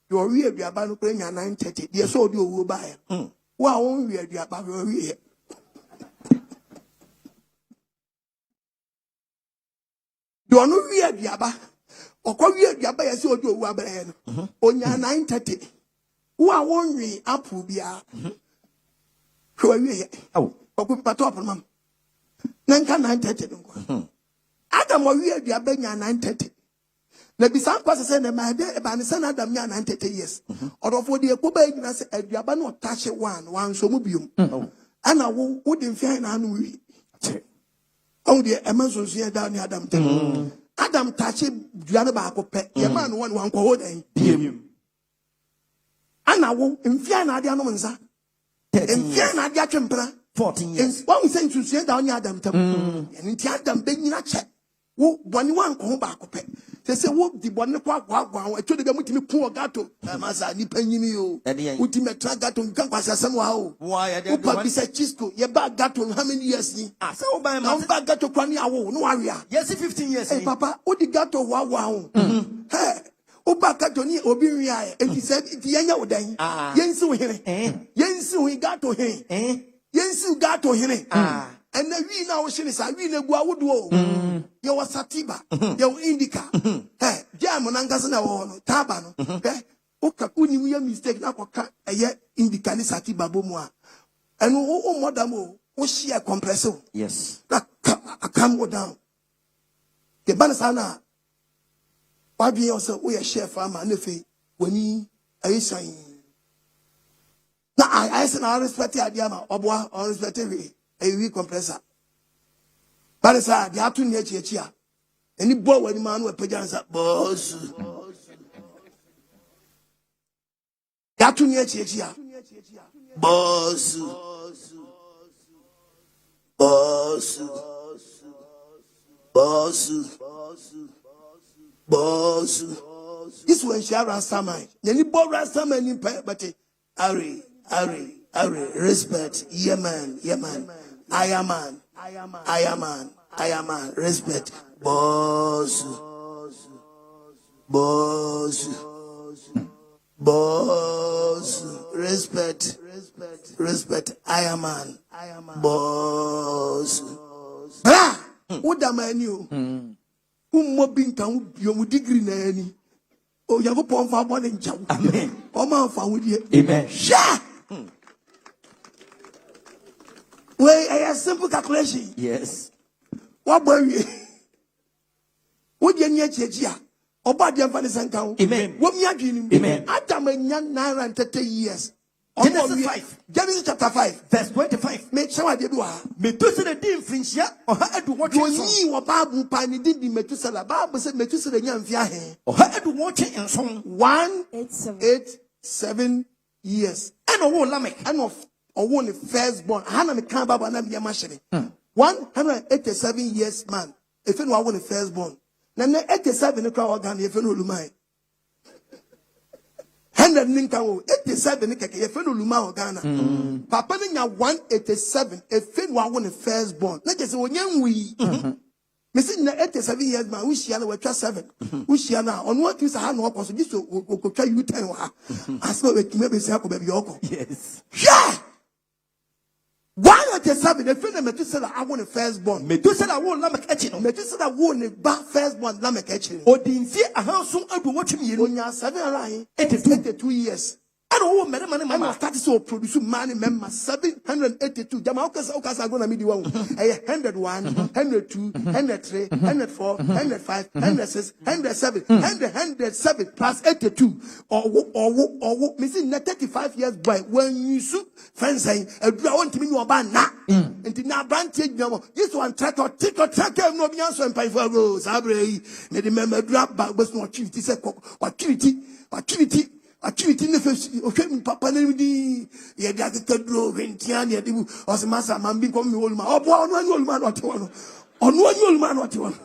Your wi aduaba no kura nya 930. Dey so odi owo ba ya. Wa won wi aduaba we wi. You no wi aduaba. Okwa wi aduaba ya se odi owo abere no. Onya 930. Wa won wi apple bia. Hwe wi. Oh. Okwa pato apple mam. Nanka 930 no. Adam wi aduaba nya 930. Na bisa kwase se na ma de e ba ne se na Adam nya 930 years. Odofo de ekoba nyina se aduaba na otache wan so mu biom. Ana wo de mfia na anu wi. Oh de emanso so da ni Adam te. Adam tache duane ba akopɛ. Ye ma no wan kɔ ho dan. Biom. Ana wo mfia na ade anom nsa. Mfia na ade atwempra. 14 years. One sense so da ni Adam tem. Enti Adam be nyina che. Wo bɔne wan kɔ ho ba akopɛ. Se wo di bɔne kwa etwo de be mutimi pu gato. Masa ni panyini yo. Utime tra gato nkan kwasa sem wa o. Wo pa bi se Chisco ye ba gato how many years ni? Se wo ba ma ba gato kwa ni awo no awia. Yes 15 years. Hey papa, wo di gato wa o. Hey, wo ba gato ni obi wia e. Enti se ti yenya wo dan. Yensi wo hene. Yensi wo gato hene. Yensi gato hene. And the we now she is a we na gua wodo. You was Satiba, you indica. Hey, jam on Angasana or Tabano. Eh, Okakuni, we are mistake now for a year indica Satiba Bomoa. And oh, madamo, was she a compressor? Yes. That I come go down. The Banasana. Why be also we a chef farmer and if when he is saying. Now I said, I respect the idea of what I respect it. A weak compressor. But it's hard, you have to near Chia. Any boy when the man will pay us up, boss. You have to near Chia. Boss. Boss. Boss. boss. This one share Rastaman. Any boy Rastaman in but Ari, respect. Yeah man. I am man. Respect. Boss. Respect. I am man. Boss. Bra. What am I new? Mobbing town, you degree nanny. Oh, you have a pump for one in jump. Amen. Oh, man, found with you. Amen. Sha! Well, I have simple calculation. Yes. What were you? What you need to about the Evangelism count? Amen. What me again? Amen. Adam and young 930 years. Genesis 5. Genesis chapter 5. Verse 25. Make sure I did what? Methuselah didn't finish yet. Or had to watch you. Or Babu Pani didn't Methuselah. Babu said Methuselah young Fiahe. Or had to watch it in song 187 years. And a war Lamech. And of or one the firstborn. Hannah Mekamba and Nabia Mashini. 187 years, man. If you want the firstborn. Then 87 the crowd organ if you know Lumai. 100 ninka 87 keke ye fe no luma Ghana papa nya 187 e fe no awon firstborn na just onyan wi me say na 87 years man we share na we twa 7 we share na on what is ha no okoso this okotwa U10 wa as we kime be say akoba bi oko yes yeah 187 the friend Methuselah I want firstborn Methuselah won Lamech echi no Methuselah won the firstborn Lamech echi odinfi ahanso adu wotwe onya 782 years and who mama start to produce money member 782 jama okasa go na me di wa 101 102 103 104 105 106 107 107 plus 82 or me see 35 years boy when you su friends saying adura want me no ba na enti na branch nyamo this one track no bi answer empai for go sabre me the member adura ba go so activity say activity ne fe ohwe papa na di ye dia kedro wentia ne di o se masa mambi kom mi oluma obo onu anyu oluma no te wono onu anyu oluma no te wono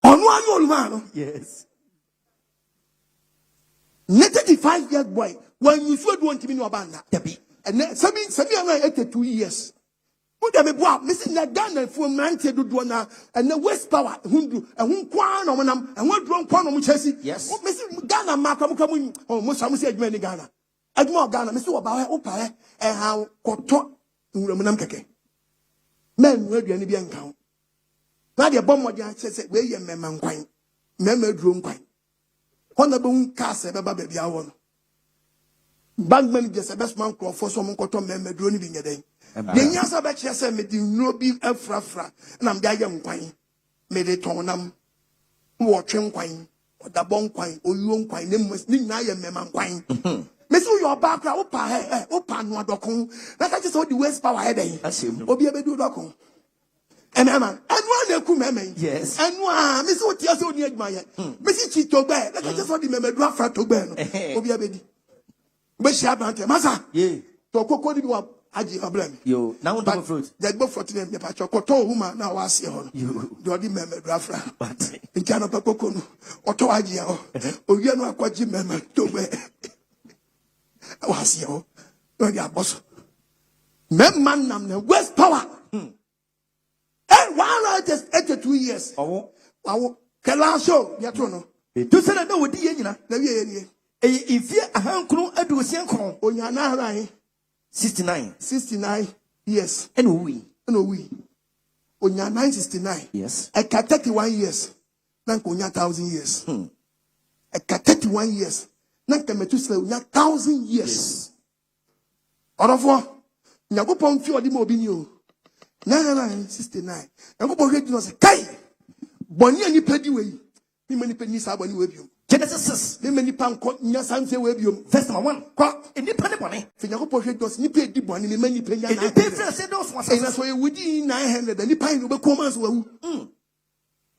onu anyu oluma no yes 35 years boy when you should want to be no banda and 82 years. Muda me boa missing na Ghana for manche do na and the West Power hundu and hun kwan no nam and one drone kwan no chesi yes missing Ghana makam oh mo samu se adwuma ni Ghana adwuma Ghana missing oba o pa e ha koto nwuram nam keke men no aduane bi anka na de bom mo dia chese we ye mema nkwan mema duro nkwan hona be un kase be ba bia wo no bank manager se best man crop for some koto mema duro ni bi nyeden the nyasa be chese me di no bi afrafra na me aye nkwan me de tonam wo twe nkwan odabon nkwan oyuo nkwan ne na ye mema nkwan me see your background opa no adokon na ka chese o di West Power head obi e be du dokon man anu na ku meme yes anu me see o tia se oni adwuma ye me see chi to gbe na ka chese o di memedu afra to gbe no obi e be di be shia bante masa ye to kokodi bi wa aji problem yo na won do fruit the go fruit name me pa chokoto huma na wa se ho do odi memedu afra ntia no pakoko no oto aji ho owie no akwaji meme to gbe wa se ho no dia boss man nam na West Power and 182 years oh kelasho ya to no to say na wodi ye nyina na wie ye nie ifie ahankro aduosian kron onya na haran 69 years and we onya 969 yes e ka 31 years na ko onya 1000 years e ka 31 years na ka Methuselah onya 1000 years orofo nyagopon fi odi ma obi ni o 969 nyagopon hwe dino se kai boni ani pedi we mi mani pedi sa boni we biom Genesis 6 mi mani pan ko nya sanse we biom verse 1 kwa eni pane boni fi nyagopon hwe dino se ni pedi boni mi mani pedi na pe fira se do so asa so ye wudi 900 ni pan no be ko man so wawu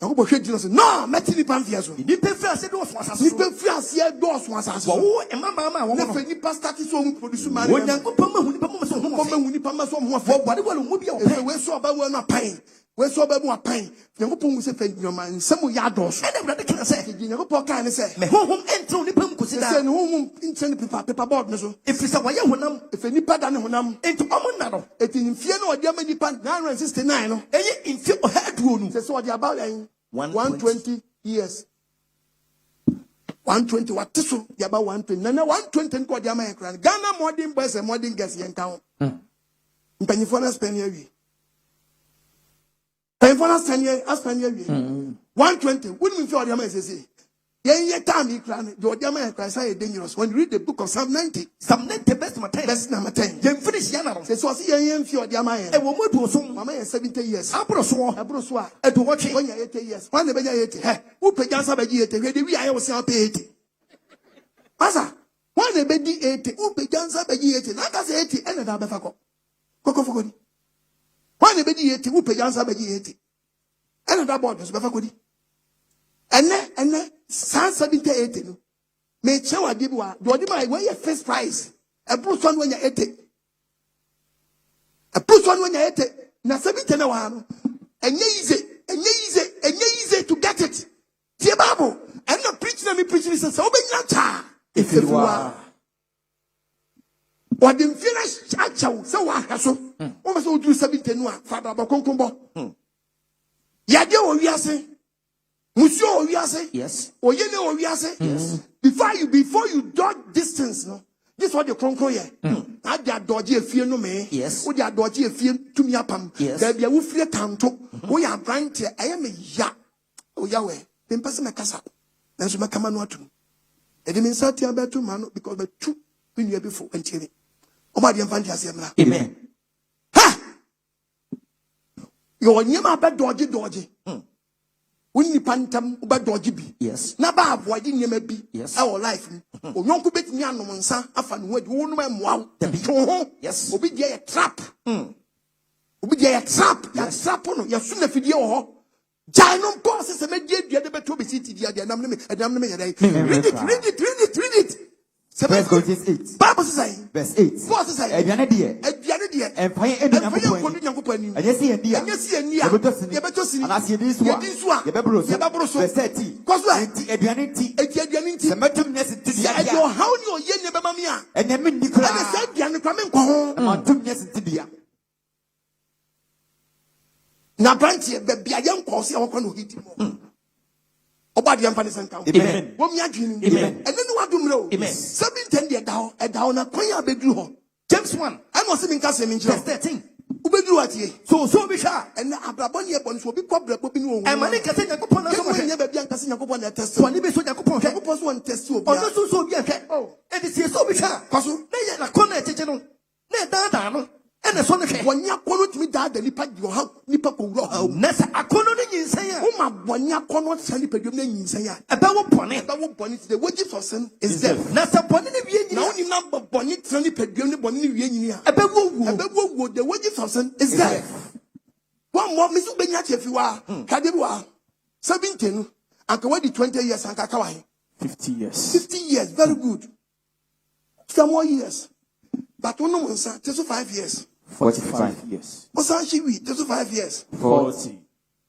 nyagopon hwe dino se no meti ni pan fia so ni pe fira se do so asa so ni pe fira se do so asa so wo e mama wo no fe ni pastor ti so produce man wo nyagopon ma hu ni pa mo so ho mo hu ni pa ma so ho afo body wo mu bia wo we so ba wo na pan we so be mu apan Nyankopɔn hu se fa nyoma nsɛm ya dɔso ɛna Awurade ka sɛ Nyankopɔn kan ne sɛ me honhom ɛntew nipa mu kosi da sɛ ne honhom nkyɛn paper board ne so ɛfiri sɛ wɔyɛ honam efe nipa da ne honam enti ɔmo nna no eti mfie no ɔde ama nipa 969 no ɛyɛ mfie ɔha aduo no sɛ ɔde about 120 years 120 what so the about 120 na 120 ko de ama ekran Ghana modern boys and modern girls yen kan mpanyifo na spend awie mpanyifo na spend awie 120 wouldn't me feel the ama say yen time ekran the ode ama ekran say dangerous when you read the book of Psalm 90 best number 10 yen finish ya na no say so yen feel the ama yen e wo modu so mama yen 70 years abro so a edu wotwe when you 80 years when the be 80 he who pejansa be 80 we dey we aye we say 80 Asa, when they be 80, who be dancer be 80, not as 80, and another befako. Kokofogodi. When they be 80, who be dancer be 80, and another board was befakodi. And then, 70 80. May Chawa Dibwa, do I wear your first prize? A plus one when you're 80. A plus one when you're 80. Now 70 and easy to get it. Tiababu, and not preaching me preaching is so big. Efiri Wara. What the finish achaw so wa haso. O ma so do 70 no a father ba konkonbo. Yade o wiase. Musu o wiase. Yes. Oye ne o wiase. Yes. Before you dodge distance no. This what the konkon here. I dey dodge efie no me. Yes. O dey dodge efie tumi apam. There be a wo fie tanto. Wo ya branch I am ya. O ya we. Dem pese me kasa. Nanso me kama no atum. It means that you are man because the two when you are before and chilling. Amen. Ha! Your name about dodgy. When you pantam about dodgy be. Yes. Naba why didn't you be? Yes. Our life. Or no could bet me on one son. I found what you know. Wow. Yes. Obi there a trap. Obi there a trap. Yes. Trap on your soon if you Giant bosses and made the other to be seated here. Read it. First Corinthians 8. Bible says, Verse 8. What is And fire and yes, and as you this one, verse 30. how you yen never mamia, and then Nicola said, Diana na branch be a young course or can hit him. About the Evangelism count. Amen. Amen. And then what do you know? Amen. 710 years down, a down a quaya bedroom. James 1. I was in Cassim in 13. Ubedu at ye. So we shall. And Abrabonia bonds will be cobbled up in room. And Manica said, Upon a never be uncassin upon a test. One be so Yapon, one test you. So be a cat. Oh, and it's here so we shall. Puzzle, they are a corner general. They and the son of one ya quote me that the nipa you have nipa go nessa a corner in say one ya cannot send it in say about bonnet the wages of sin is death. Nessa bonnet now you number bonnet send it about the wages of sin is death. One more Miss Benyat if you are Kadibwa 17 and Kawadi 20 years and Kakawai 50 years. 50 years, very good. Some more years. But one more, sir, 5 years. 45 years. Osanchiwi, 5 years. 40.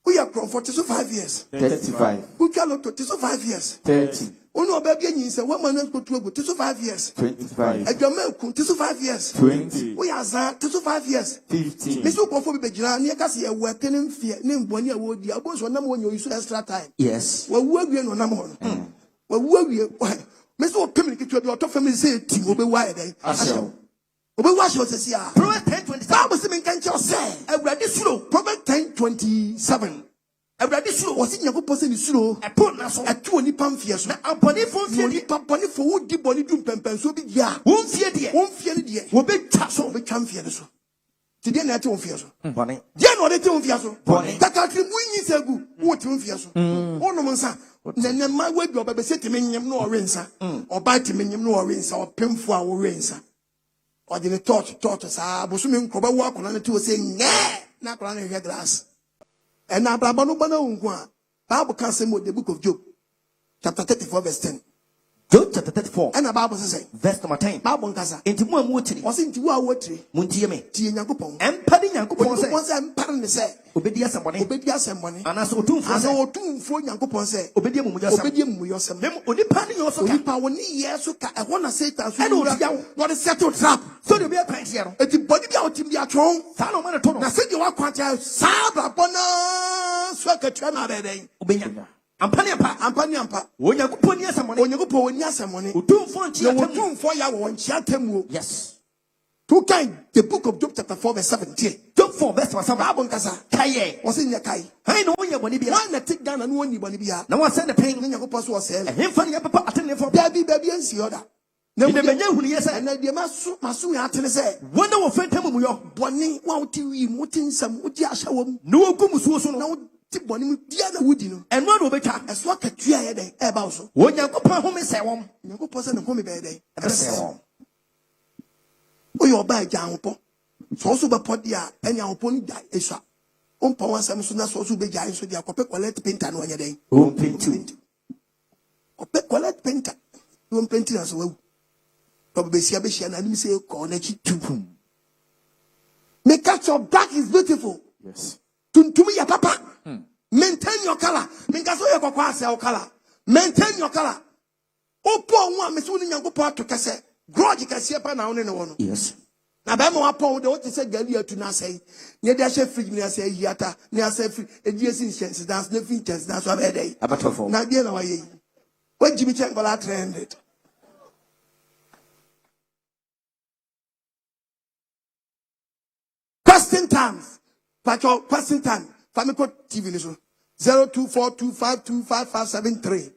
We are from 45 years. 35. We can look to 5 years. 30. Ono baby ni say one man go to 5 years. 25. Adwama ku 5 years. 20. We are za 5 years. 15. Me so go for be gina na ka se e wa tenem fie ne mboni a wo di aboso na mo nyo use extra time. Yes. Wa wu awie no na mo. Wa wu awie. Me so pem ni kitwa bi oto family say ti wo be wa e den. Asho. Obe wa show say ya. Proverbs 10:27. Bible say me kan tell say Awurade suro. Proverbs 10:27. Awurade suro wasi Nyankopɔn se ni suro. Epo na so. Atu oni pamfie so. Na abɔne fo fie Ni pamfone fo wo di bɔne du pempenso bi dia. Wo fie de. Wo fie ne de. Wo be twa so. Wo be twa mfie ne so. Ti de na ate wo fie so. Bɔne. Dia na ɔde te wo fie so. Bɔne. Takatri mu nyi segu wo te wo fie so. Ono mo nsa. Na na ma we bi obebe se te menyem na ɔre nsa. Ɔba te menyem na ɔre nsa. Ɔpemfo a wo re nsa. Ɔde ne torch saa boso me nkɔba wo akɔna ne te wo se nye na akɔna ne hwɛ glass. And Abraham no bana unwa. Bible can say more the book of Job, chapter 34, verse 10. Job chapter 34. And the Bible says, verse number 10. Bible kasa. Enti mu amuotiri. Osi nti wo awotiri. Muntie me. Tie Nyankopon. Empadi Nyankopon se. Nyankopon se empare ne se. Obedi asembone. Obedi asembone. Anaso otumfo se. Anaso otumfo Nyankopon se. Obedi amumuyosem. Obedi amumuyosem. Mem onipa ne yoso ka. Onipa woni yeso ka ehwo na Satan so. E no otia wo. No dey settle trap. So dey be akwantie no. Eti body bia otim bia twon. Sa no man to no. Na se dey wa kwante sa bra bona so akatua na beden. Obenya. Ampani ampa. Onyankopon ni asemone. Onyankopon woni asemone. Otumfo nchi atem. Otumfo ya wo nchi atem. Yes. To kind the book of Job chapter 4 verse 17. Job 4 verse 17. Bible kasa. Kaye. Wose nya kai. Hai no wonya boni bia. Why na take down na no woni boni bia. Na wa send the pain. Nyankopon so wose. Hemfa ne papa atene for. Baby ansi oda. Na menya hunu yesa. Na de maso ya atene se. Wona wo fenta mu yo. Boni wa uti wi muti nsam uti ahya wom. No ogu musuo so no. Na ti boni mu dia na wudi no. Eno na obetwa. Eso akatua ye den e ba so. Onyankopon home se wom. Nyankopon se na home be den. E se wom. Oyo ba ja hopo. So be podi a enya hopo ni dai esua. Ompa wansam so na so be ja so dia kope collect painter no anya den. O paint. Kope collect painter. No painter na so wu. To be sia na ni say ko na chi tupum. Make your black is beautiful. Yes. Tuntumi ya papa. Maintain your color. Mingaso ye kokwa ase your color. Maintain your color. Opo nwa me so ni Nyankopon atokese. Grudge kase pa na one ne wono. Yes. Na ba mo apon de what say gali atu na say. Ne de ahye fridge ni say hiata. Ne ase free edie sin chance dance ne fin chance dance wa be dey. Abatofo. Na de na wa ye. When Jimmy Chengola trended. Question times. Pacho question time. Famiko TV ni so. 0242525573.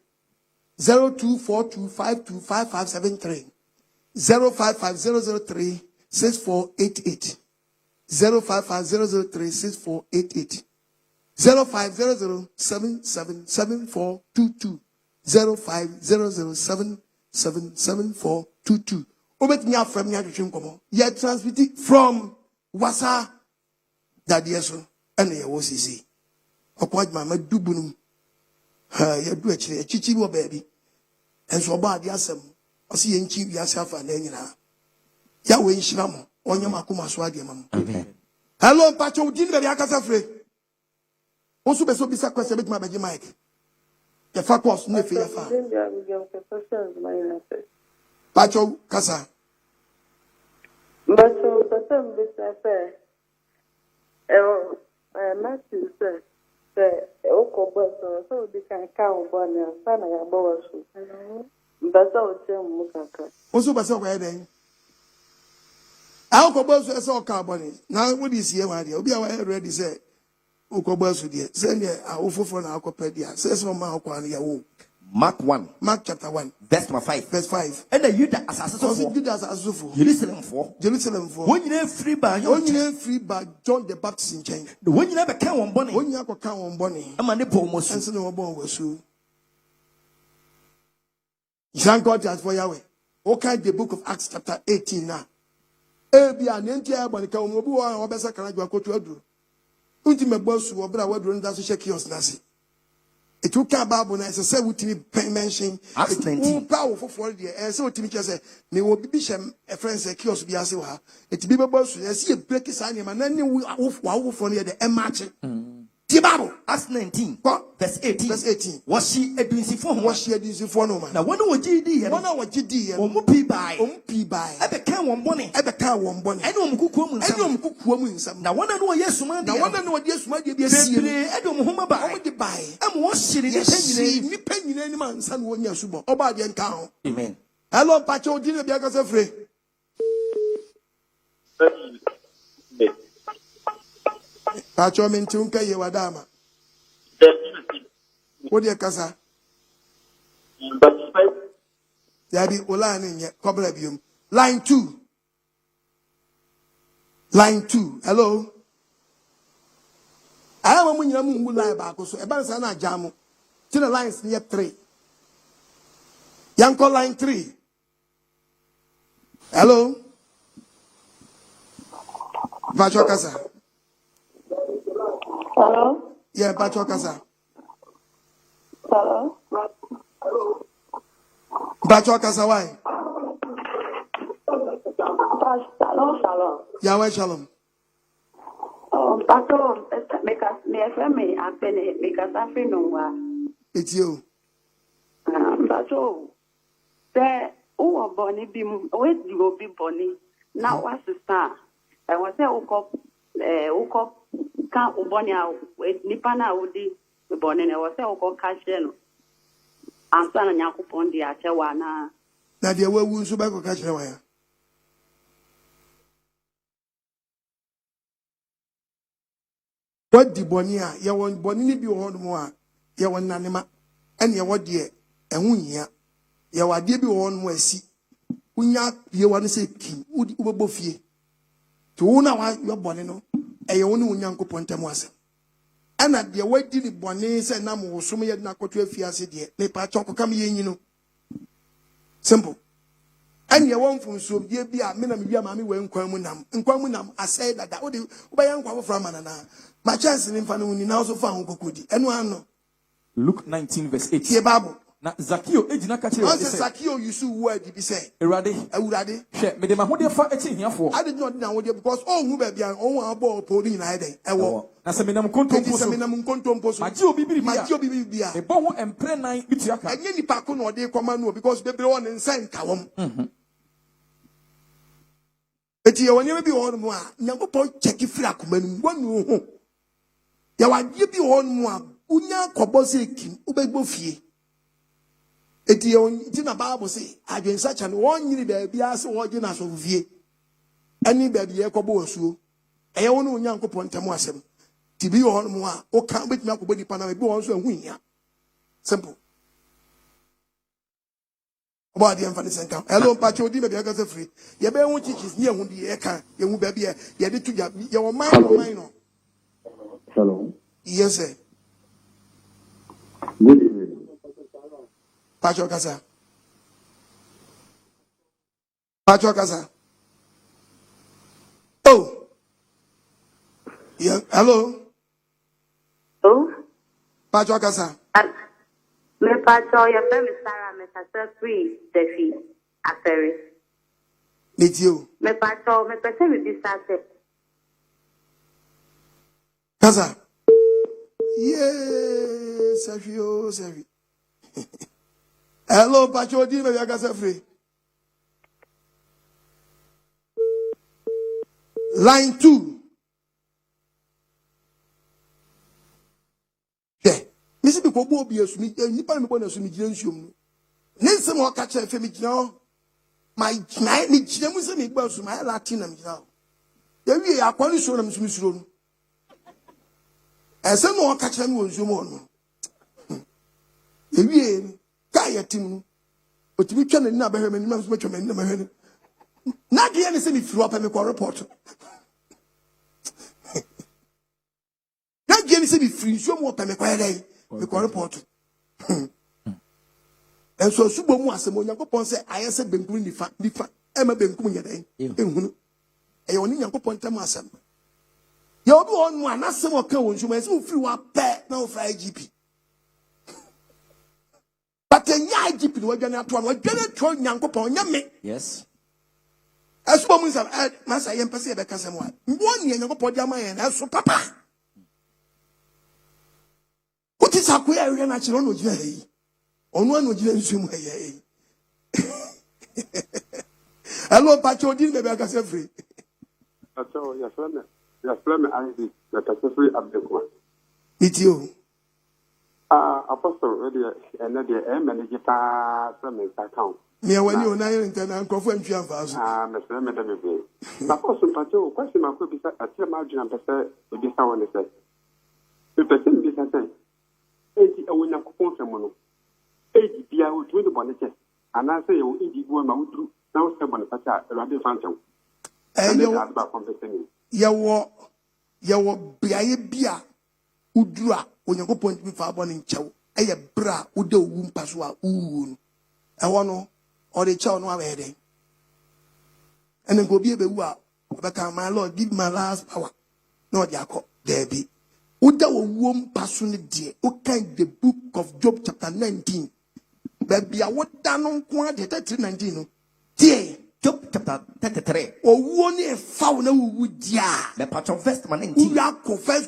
0242525573. 0550036488. 0550036488. 0500777422. 0500777422. Obet me from me atwetwe nkomo. Ye transmit from Wasa Dadieso and ye wo sisi. Okoh Agyemang ma dubunum. Ha ye du akire chichi wo baby. Enso ba ade asem. Osi ye nchi wi asafa na nyina. Ya we nhyira mo. Onyam akoma so ade mam. Amen. Hello Pacho udin be akasa fre. Osu be so bisa kwese be ma beji mic. Ye fa course no fe ye fa. Pacho kasa. Bacho person bisa fe. Matthew said Okoh so they can count one and sana ya bawa so. Mbasa oche mukaka. Osu be so kwa den. Okoh bosu e so ka boni. Na we dis here wa de. Obi a wa ready say Okoh bosu de. Say ne awofofo na akopɛ dia. Say so ma akwa na ya wo. Mark 1. Mark chapter 1. Verse 5. Verse 5. And the Judah asasofo. Judas asasofo. Jerusalem for. When you free by John the Baptist in change. When you never can one bonnie. When you never can one bonnie. I'm an epomus. And so no one was so. Thank God as for Yahweh. Okay, the book of Acts chapter 18 now. Ebia nentia bonika omobu wa obesa kana jwa kotu adu. Unti mebosu obra wadro nda so shake us nasi. It took a Bible na say wutimi mention Acts 19. Powerful for the say wutimi say me wo bibi shem a friend say kios bi ase wa. It be bosu see break sign man na ni wo for the match. The Bible Acts 19 verse 18. Verse 18. Was she a doing for no man. Now one was GD and one was GD and Mupi by I became one bonnie. I became one bonnie. I don't cook woman. Now one know yes man. Now one know yes man be I don't know by the buy. I'm washing it. Me penny any man son one year subo. Oba the encounter. Amen. Hello Pacho Dino Biakasa free. Pacho mintunka ye wadama. What dear Casa? There be Olan in your cobblebium. Line 2. Line 2. Hello. I am a woman who lie back so a bansana jamu. Till the lines near 3. Yanko line 3. Hello. Pacho Casa. Hello? Yeah, Pacho Casa. Hello? Bacho Kasawai. Shalom. Yahweh Shalom. Pastor, make us me happen, make us happy no. It's you. Pastor, there, Bonnie be, where you go be Bonnie? Now what's the star? I was say, Okoh, can't Bonnie out with Nipana would be Bonnie, I was say, Okoh Agyemang. I'm son of Yakupon, the Achewana. Now, there were wounds back or catch away. What the Bonia, you want Bonnie be one more, you want Nanima, and you what dear, and one year, you are dear be one more see. When you want to say king, would you both ye? To own your bonino, and you only young Pontamoise. And at the way did the Bonnies and Namo, so may not go to a fiancé, dear, they patch come in, you know. Simple. And you won't from so dear be a minimum, mammy, when Quamunam, I say that would be young from Manana. My chance in Infanu now so found Kokudi. And one Luke 19, verse 8. Here, Babu. Na Zakio, Ejina Kachi. Once Zakio, you see word did he say? Erade, Erade. Share, me the Mahudia for 18 here for. I did not know because all who be beyond all our ball pulling in Ide. I will. Naseminam Contom, Seminam Contom, my Joe Bibi, my Joe Bibi, a bon and pre nine Bitiaka. And any Pakun or de command because they belong and send Kawam. But you will never be all more. Never point check if Flakuman, one home. You are give you one more. Unya Kobosik, Ubebofi. It in a Bible say, I've been such an 1 year baby as ordinance of vie. Any baby a cobosu. I own young Pontamoisem. To be on more, or can't with me body panama go also and win ya. Simple. About the Evangelism. Hello, Pacho, Dimmy, I got free. Your bear won't teach near won't be a car. You will be a you did to your mind. Hello. Yes, sir. Good evening. Pacho Casa. Pacho Casa. Oh. Yeah. Hello. Oh. Pacho Casa. Me Pacho, your friend is Sarah, me Pacho free, Defi, Affair. Meet you. Me Pacho, me Pacho will be started. Casa. Yes, Sergio. Hello, Pacho, Di, maybe I got free. Line 2. Yeah. Missy be Kobo be a sumi, Nipa me born a sumi gensium. Nelson or catch a female. My night, me Jamus me boss, my Latinum now. There we are quite sure I'm Smith room. And some more catch them was your own. The Kaya Tim, but to be trying to number him and must make him number him. Not the anything if you up and make a report. Not the anything if you show more time, make a report. And so Subo was a money upon say, I said, Ben Green, the Emma Ben Kunya, a only young upon Tamasam. You're the one, not some of Cones, you may so few up there, no fly GP. But a young GP, we're going to try young upon Yammy. Yes. As women have had Master Empathy because someone 1 year ago, Podiama and as Papa. What is our queer natural Jay? On one would you assume? Hello, Pacho, didn't make us free. So, your friend, I did that a free update. It's you. Apostle, and the M and the guitar from his account. Me, when you're 9 and 10, I'm confirmed you have us. Mr. Medavy. Apostle Pacho, question I could be a tear margin and per se, this hour, they say. The person is a thing. 80 a winner coupon from one. 80 dear would do the bonnet, and I say, you eat the woman who drew now 7 such a rather phantom. And you are about compensation. Yaw Bia Udra, when you go point me for one in chow, a bra, Udo Wumpaswa, Oon. I want or the chow no heading. And then go be a bewa, but my Lord, give my last power. No, Jacob, there be. Uda womb passionate dear, okay, the book of Job, chapter 19, baby, I would down on quantity 33:19. Dear. Job chapter 33. O woni foul na would ya. The part of first man in 1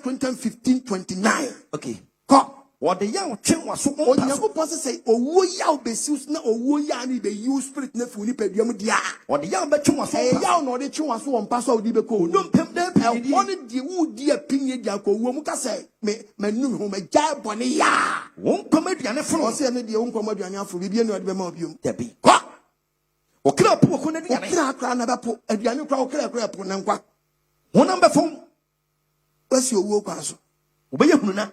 Corinthians 15:29. Okay. Ko. What the young chin was so O Nyankopon say owo ya obesius na owo ya ni be use spirit na fu ni paduam dia. What the young between was so ya no de twe waso on paso odi be ko. No pem dem e woni di wo di apinye dia ko wo mu ka say me manum ho ma ja bone ya. Won komaduane fro. O say ne de won komaduane afro bibie ne odi be ma obiom. Dabi. Ko. Okra po ko na duane. Okra akra na be po aduane kra okra po na nkwa. Honam be fom. Wasi owo kwa so. Obeye hunu na.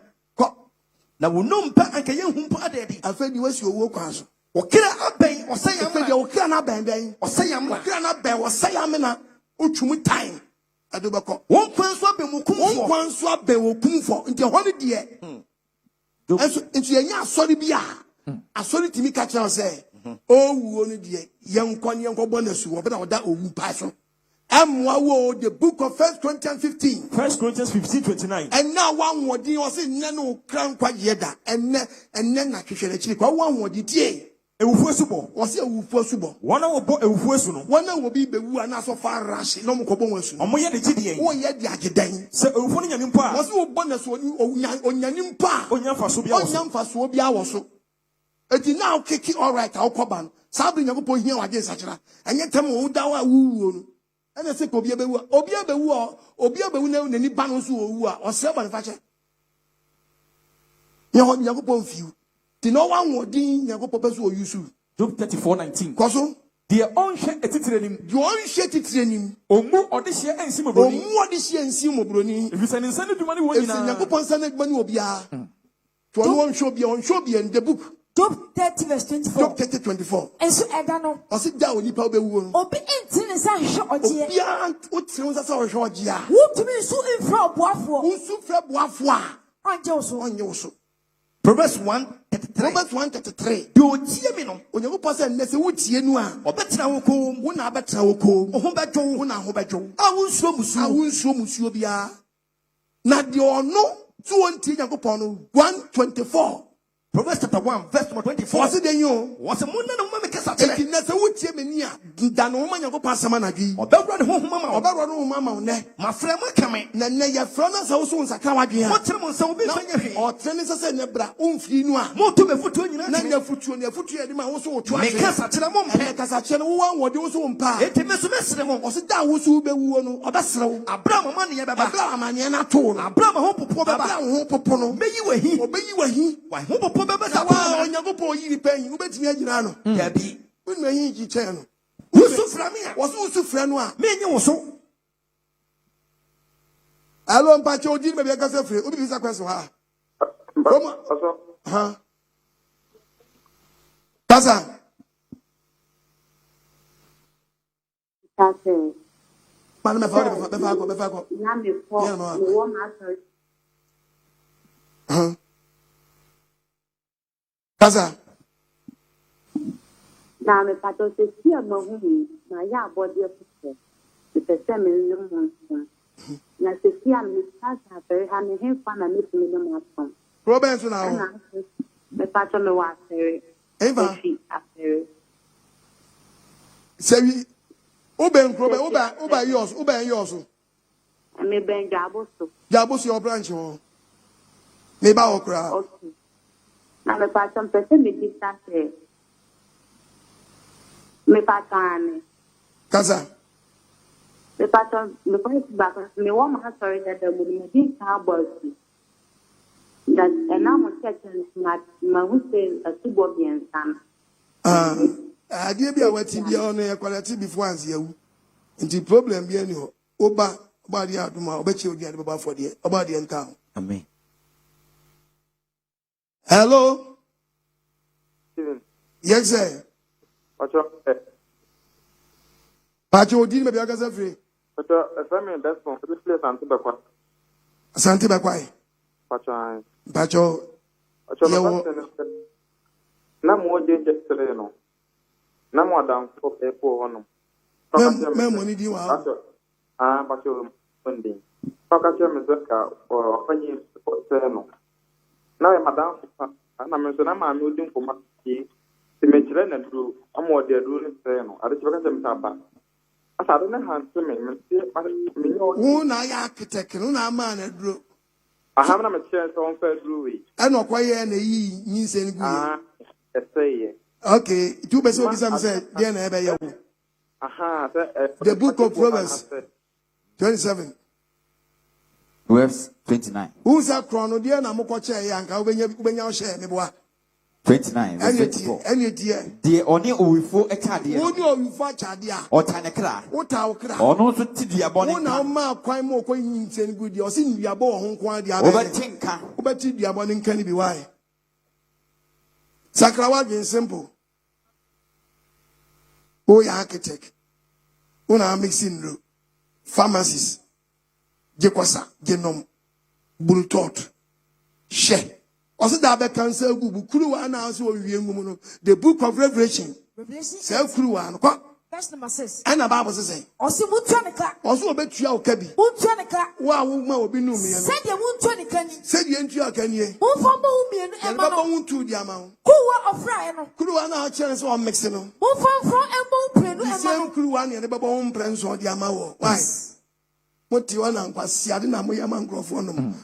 Na wonumpa anka ye humpa adedi afedi wasi owo kwa so okira aben osayam afedi okira na ben ben osayam okira na ben osayam na otwum time adobako won kwanso aben mukumfo won kwanso aben okumfo nti ho ne de enso nti yenya asori bia asori timi ka kira say owu onu de yenkon yenkobɔ na su obeda oda owu pa so the book of 1 Corinthians 15. 1 Corinthians 15:29. And now one word you say no crown quite yeda and then na hwehwere chiri kwa one word tie Ewufuesubo. O say ewufuesubo. One will bo ewufuesu no. One will be bewu na so far rash no mkobo wansu. Omo ye de gidie. O ye de agedan. Se ewufu no nyame mpa. O say obo na so onyani mpa. Onya mfaso bia wo so. Onya mfaso bia wo so. Eti now kiki all right akoba no. Sabi nyakopo hia wage sachira. Enye tem wo dawa wuwo no. And say Obia bewu na nani ba no so owu a ose ba ne fa che Nyankopon fiu ti no wan wodin Nyankopon pe so oyusu Job 34:19 koso de onhwe etitirenim omu odehye ensi mobroni efisane nsane dumane wo nyina Nyankopon nsane dumane obia to no onhwe obia in the book Job 30:24. Job 30:24. And so Edano. O sit down ni pa obewu. Obi entin nsa hwe oje. Obia o tire nsa sa hwe oje a. Wo tumi su infra boafo. Wo su fra boafo a. Anje wo so. Proverbs 1:33. Proverbs 1:33. Do tie me no. Onyankopon say nese wo tie nu a. Obetena wo kom, wo na abetena wo kom. Ho bedwo, wo na ho bedwo. A wo nsuo musuo bia. Na de ono tu won tie Nyankopon no 1:24. Proverbs chapter 1 verse 24. What's it then you? What's a munna no mama kasa tele. Eki na se wutie meni a da no ma Nyankopon asama na dwi. Obewura ne ho mama. Obewura no mama ne. Mafra makame. Na ye fra na se wo so nsaka wadwe a. Wotre mo nsa obi fanya hwe. O trene se ne bra omfiri nu a. Mo to be futuo nyina. Na ne futuo ye de ma wo so wo to ase. Me kasa tele mo mpe. Me kasa tele wo wan wode wo so mpa. Eti me so mesere mo. O se da wo so be wuo no obesere wo. Abraham ma ne ye beba. Abraham ma ne na to no. Abraham ho popo beba. Abraham ho popo no. Meyi wahi. Obeyi wahi. Wa ho popo beba sa. Onyankopon yi pen ubetimi agina no dabi wonu ayi ji chen no wusu fra me a wusu fra no a me nye wusu alo mpache odi me be ka se fre obi bisa question ha Roma ha pasa man me fa ko na me ko wo ma so ha pasa na me pato se si amahu na ya abode fufu se pese me num na se si am ni pasa pe ha me hefa na me tumi no atom Robert na o me pato me wa afere Eva afere sewi oben oba yours me ben jabo so your branch ho me ba okra okay na me pato pese me distance me patane kaza me pato me point back me wo ma sorry that the money me ka boss that and now mo check ma who say a tubo bien san adie bia wati bia ono e quality before anse yawu nti problem bia ni ho oba dia aduma obachi odi ade baba for de oba de nka amen hello Steven yes sir Pacho odi me bia ka se free Pacho family that's from this place Asante bakwai Pacho na mo je jesere no na mo adam ko e ko hono me money di wa Pacho funding Pacho me zaka o fanyi ko no na madam na me so na ma me odin ko ma ki Imagine na duro amo de duro ne say no ade chebe ka se mtaba asa ade na hanse me me Who na ya architect no na ma na duro aha na me chance on fa duro we and okoye na yi nyinse ni gu say okay two person obi sam say there na ebe ye wo aha the book of Proverbs 27 verse 29. Who's that chrono there na mokoche ya nka ubenya o share me boa 29 verse 24. Any dear The only owifo ekade Woni owifo achade a otanekra wota okra ono so tiduabɔ ne wona ma kwan ma okɔ nyinse ne gudi o si nduabɔ ho nko ade abe obatinka obati duabɔ ne nka ne bi why sakrawa bin simple o ya architect una mixing ro pharmacies jekosa genom bultot she also that be cancer gubu kuruwa na also wie ngum no the book of Revelation say kuruwa no verse number 6 and the Bible say also mutuanika also obetua okabi mutuanika wa wo ma obi nu me no said you mutuanika ni said you entua kanie mfambo umienu ema no wontu di ama wo kuwa ofra no kuruwa na a chance o mix no mfamfro embo prenu ema same no kuruwa ne bebo wo mprenso di ama wo why moti wana nkwasi ade na moyama nkrofo no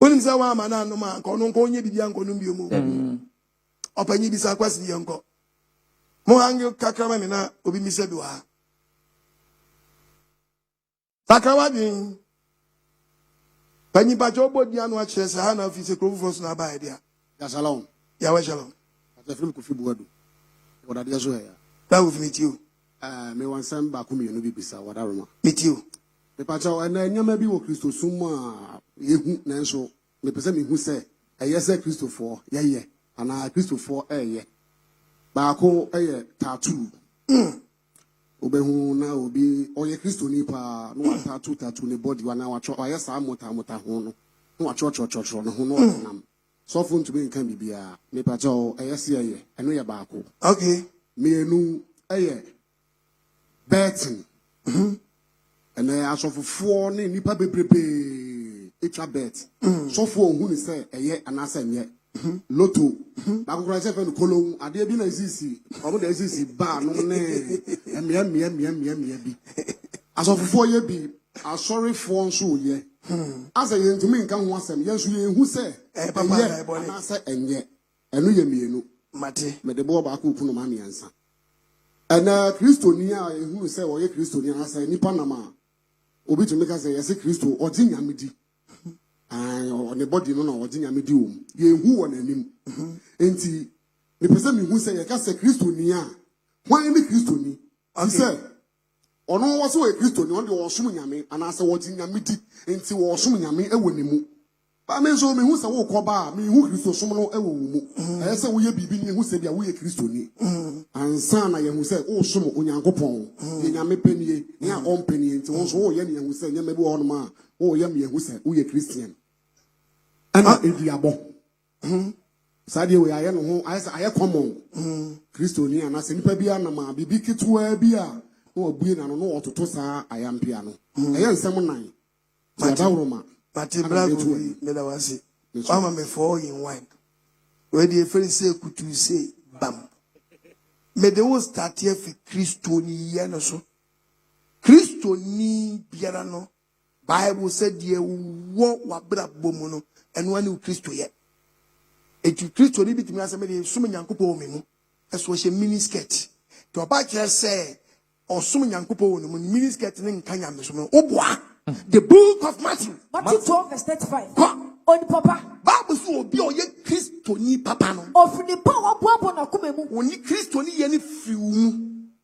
Onim sa wa ma na no ma nko no nko onye bibia nko no mbio mu opanyi bisa kwasi yenko mo hangi kakrama me na obi mi se bi wa Sakawa bin panyi ba jobo dia no a kire sa ha na fi se krofo so na ba dia ya shalom ya wa shalom ata film ko fi buado wada dia so ya that will meet you me wan sam ba ko mi no bi bisa wada roma meet you me pa cha na nyama bi wo Kristo sum a yehu na nso me pese me hu se eyese Kristofo ye ana Kristofo eye ba ko eye tattoo obehu na obi oye Kristo ni pa no tattoo ne body wana wa cho aye sa mota ho no wa cho no ho no nam so fun to be nkan bibia me pa cha eyese eye eno ye ba ko okay me enu eye betting and I ask for ne nipa bebrebe etwa bet so for hu ni say eye anasa nye loto na kokora se fe no kolon ade bi na sisi omo da sisi ba no ne emia bi aso for ye bi asori for nso ye asa ye ntumi nka ho asem ye nso ye hu se papa anasa enye enu ye mienu mate me de bo ba ko kunu ma miansa ana Kristo ni a hu se wo ye Kristo ni asa nipa na ma obi to make say yes Kristo odi nyamedi on the body no na odi nyamedi o ye hu won anim enti me pese me hu say ye ka say Kristo ni a wan ni Kristo ni say ono wo so ye Kristo ni on de wo som nyame ana say odi nyamedi enti wo som nyame e woni mu ba me so me hu say wo koba me hu Kristo som no e wo mu e say wo ye bibi ni hu say dia wo ye Kristo ni ansa na ye hu say wo som onyankopon ye nyame panie ni a on panie enti wo so wo ye ne hu say nyame bi wo no ma wo ye me hu say wo ye Christian ana ediabo sadi we aye no ho aye common Kristo ni ana se nipa bia na ma bibi kitwa bia no abue na no no ototo saa ayampia no aye nsem nan ya dawroma Mati Bravo meda wasi mama me 4 in 1 we dey Efiri say kutu say bam me de wo start here for Kristo ni ye no so Kristo ni biara no Bible said ye wo wa brabo mu no eno ani Kristo ye eti Kristo ni bitimi aseme de sum nyankopɔ me mu eso hye miniskirt to ba kire say osum nyankopɔ wo no mu miniskirt ne nka nyame so no oboa the book of Matthew 12 verse 35 on papa Bible so obi o ye Kristo ni papa no ofini pa waboabo na kuma mu oni Kristo ni ye ni fiwu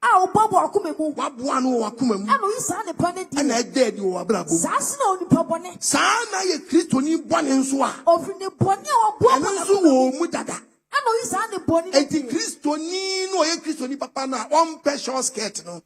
a oboabo akuma mu waboa no wakuma mu ano isa ne pa ne di na dead wo abrabo sasa na oni pa bone sa na ye Kristo ni bone nso a ofini bone a waboabo na nso wo mu dada ano isa ne bone eti Kristo ni no ye Kristo ni papa na on special skirt no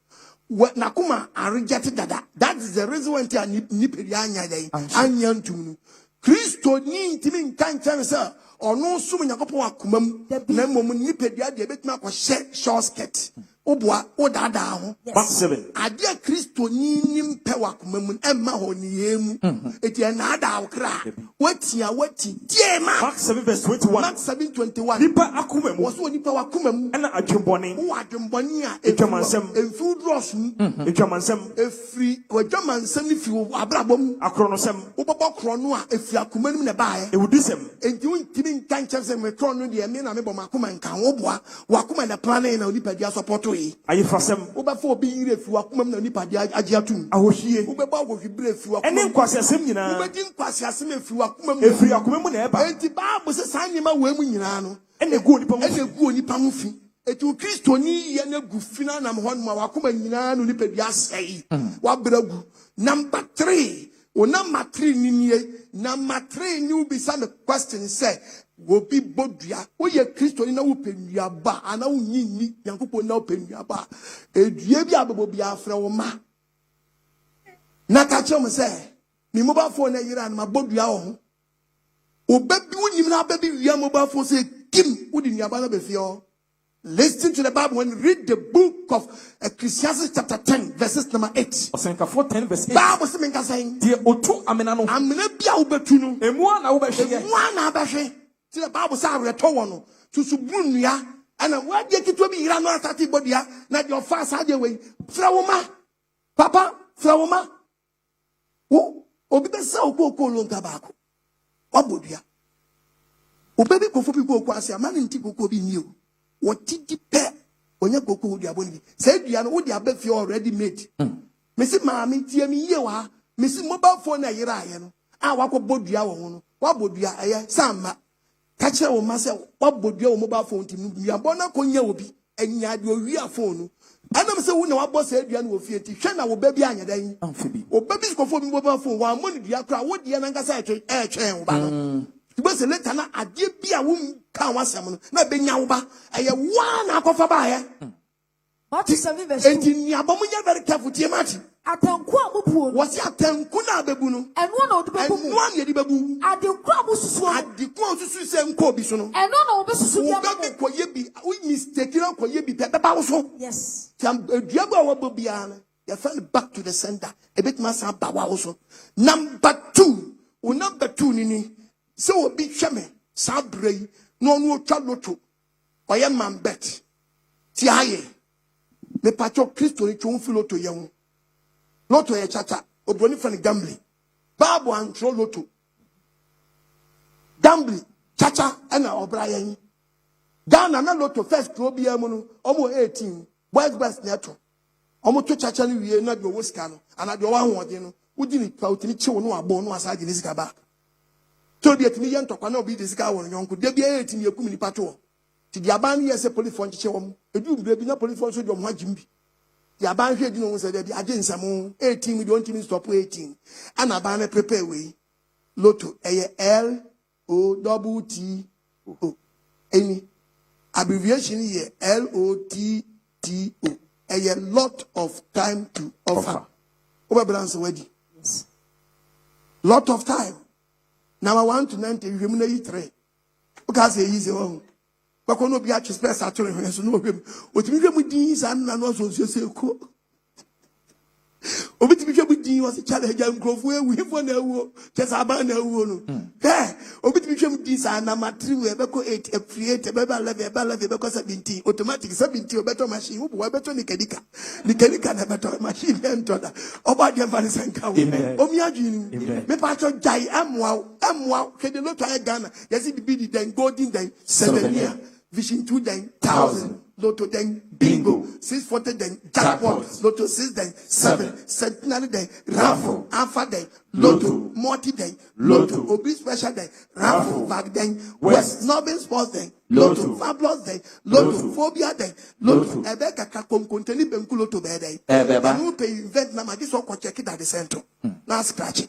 na kuma areject dada that is the reason why ni peri anya dai anya ntum Kristo ni ntimi nkan chan say ono sum nyakopon akomam na mom ni pedi ade betima akɔ short skirt Obwa odada ho. Mark 7. Adia Kristo ni nimpe wakumamun emma ho ni yemu. Eti enada okra. Wati tiema. Mark 7 verse 21. Mark 7:21. Nipa akumemu. Waso nipa wakumemu. Ena adwemboni. Wo adwemboni a etwamansem. Emfu dross mu. Etwamansem. Efiri wadwamansem ni fi abrabom. Akronosem. Wobabo krono a efiri akumanum na baaye. Ewudisem. Enti untimi nkan kyerse me krono de me na me bom akuma nkan wo boa. Wakuma na plan na onipa dia support yi. Ayefasem. Wobafo obi yire fi wakumam na onipa dia agiatum. Ahohie. Wobebo awohwibire fi wakumam. Ene nkwasiasem nyina. Wobedi nkwasiasem efi wakumam. Efiri akumam na eba. Enti Bible se sanyema wemu nyina no. Ene gu onipa mu. Ene gu onipa mu fi. Eti Kristo ni ye na gu fina na mo ma wakuma nyina no onipa dia sei. Wabragu. Number 3. Number 3 ninie. Number 3 ni ubisa the question say wo bi bodua wo ye Kristo ni na wo penua ba ana wo nyinni Yankopɔn na wo penua ba edua bi abebo bi afra wo ma na ka kyerɛ say me mobile phone na yira na ma bodua wo ho obabi wo nyim na ababi wia mobile phone say kim wo di nuaba na be fie. Listen to the Bible and read the book of Ecclesiastes chapter 10 verses number 8. Osenkafo 10 verse 8. Bible say menka saying die otu amena no. Amena bia wo betu no. Emua na wo behwe ye. Emua na behwe. See the Bible say reto wo no. Susu bunua ana wadi kitwa bi yira no atati bodia na de ofa asade we. Fra wo ma. Papa, fra wo ma. Wo obi be sa okoko lo nka baako. Obodia. Obebi kofo bi go kwase amana nti koko bi ni o. What did you pay? When you go to the aboni, said you know the above already made. Missy Mammy, dear me, you are Missy mobile phone. A year, I walk a bodia one. What would you Sam? Catch her myself. What would your mobile phone to me? You are born a conya will be, and you had your real phone. And I'm saying, no, I was said, you will fear to Shana will baby on your day. Or babies go for mobile phone. One money, you are crowd. What the Ananga said, air chain. Was a letter na adie bia wum kan wasem no na benya wo ba eye wa na akofa ba ye Matthew 7 verse 2 enti ni abom nya very careful tie mati atanku abubu wo si atanku na abebu no eno na odebebu eno na ye di bebu adeku abususu adeku osusu se nko bi so no eno na obesusu bia wo be ko ye bi wo mistake na ko ye bi pe ba wo so yes tam duabu a wo bo bia na ye fell back to the center e bit ma san ba wo so number 2 ni so obi hweme sabrei no no twa loto oye man bet ti aye me pacho Kristo ni twa mfi loto ye ho loto ye chacha obroni fa ni gambling babu antro loto gambling chacha na obra ye Ghana na loto first pro bia mu no omo 18 boys best neto omo to chacha ni wie na de wo sika no ana de wo ahode no udi ni pa utini che wo no abo no asaje ni sika ba so be etimi ye ntokwa na obi de sika won nyonko de bia etimi yakum ni pato ti di aban ye se police fon chiche wom edu bra bi na police fon so de omha jimbi di aban hwe di no se de bi age nsam 18 mi don timi stop 18 ana aban na prepare we loto eye LOTTO any abbreviation here LOTTO a lot of time to offer balance ready yes lot of time. Number 1 to 90, you will need 3. Because it's easy. But when you be at your space, I told him, so no, what you do with these and also say, Obit Bishop was a challenge and grove where we have one hour, just about a woman. There, Obit Bishop this and number 3, we have a create a baby because of binti, automatic 70 better machine, who were better Nicadica. Nicadica better machine and toda. About the Evangelism. Omiajin, me patro jai, am wow, can you look at Ghana? Yes, it be then golden day, 7 years, vision 2 then 1,000. Lotto then bingo, 640 then jackpot, Lotto 6 then 7, centenary then raffle, alpha then Lotto, multi then Lotto, obi special then raffle, back then West, Northern Sports then Lotto, fabulous then Lotto, phobia then Lotto, ebeka kakom konteni benku Lotto bede, anu pay invent na this one check it at the center, now scratch it.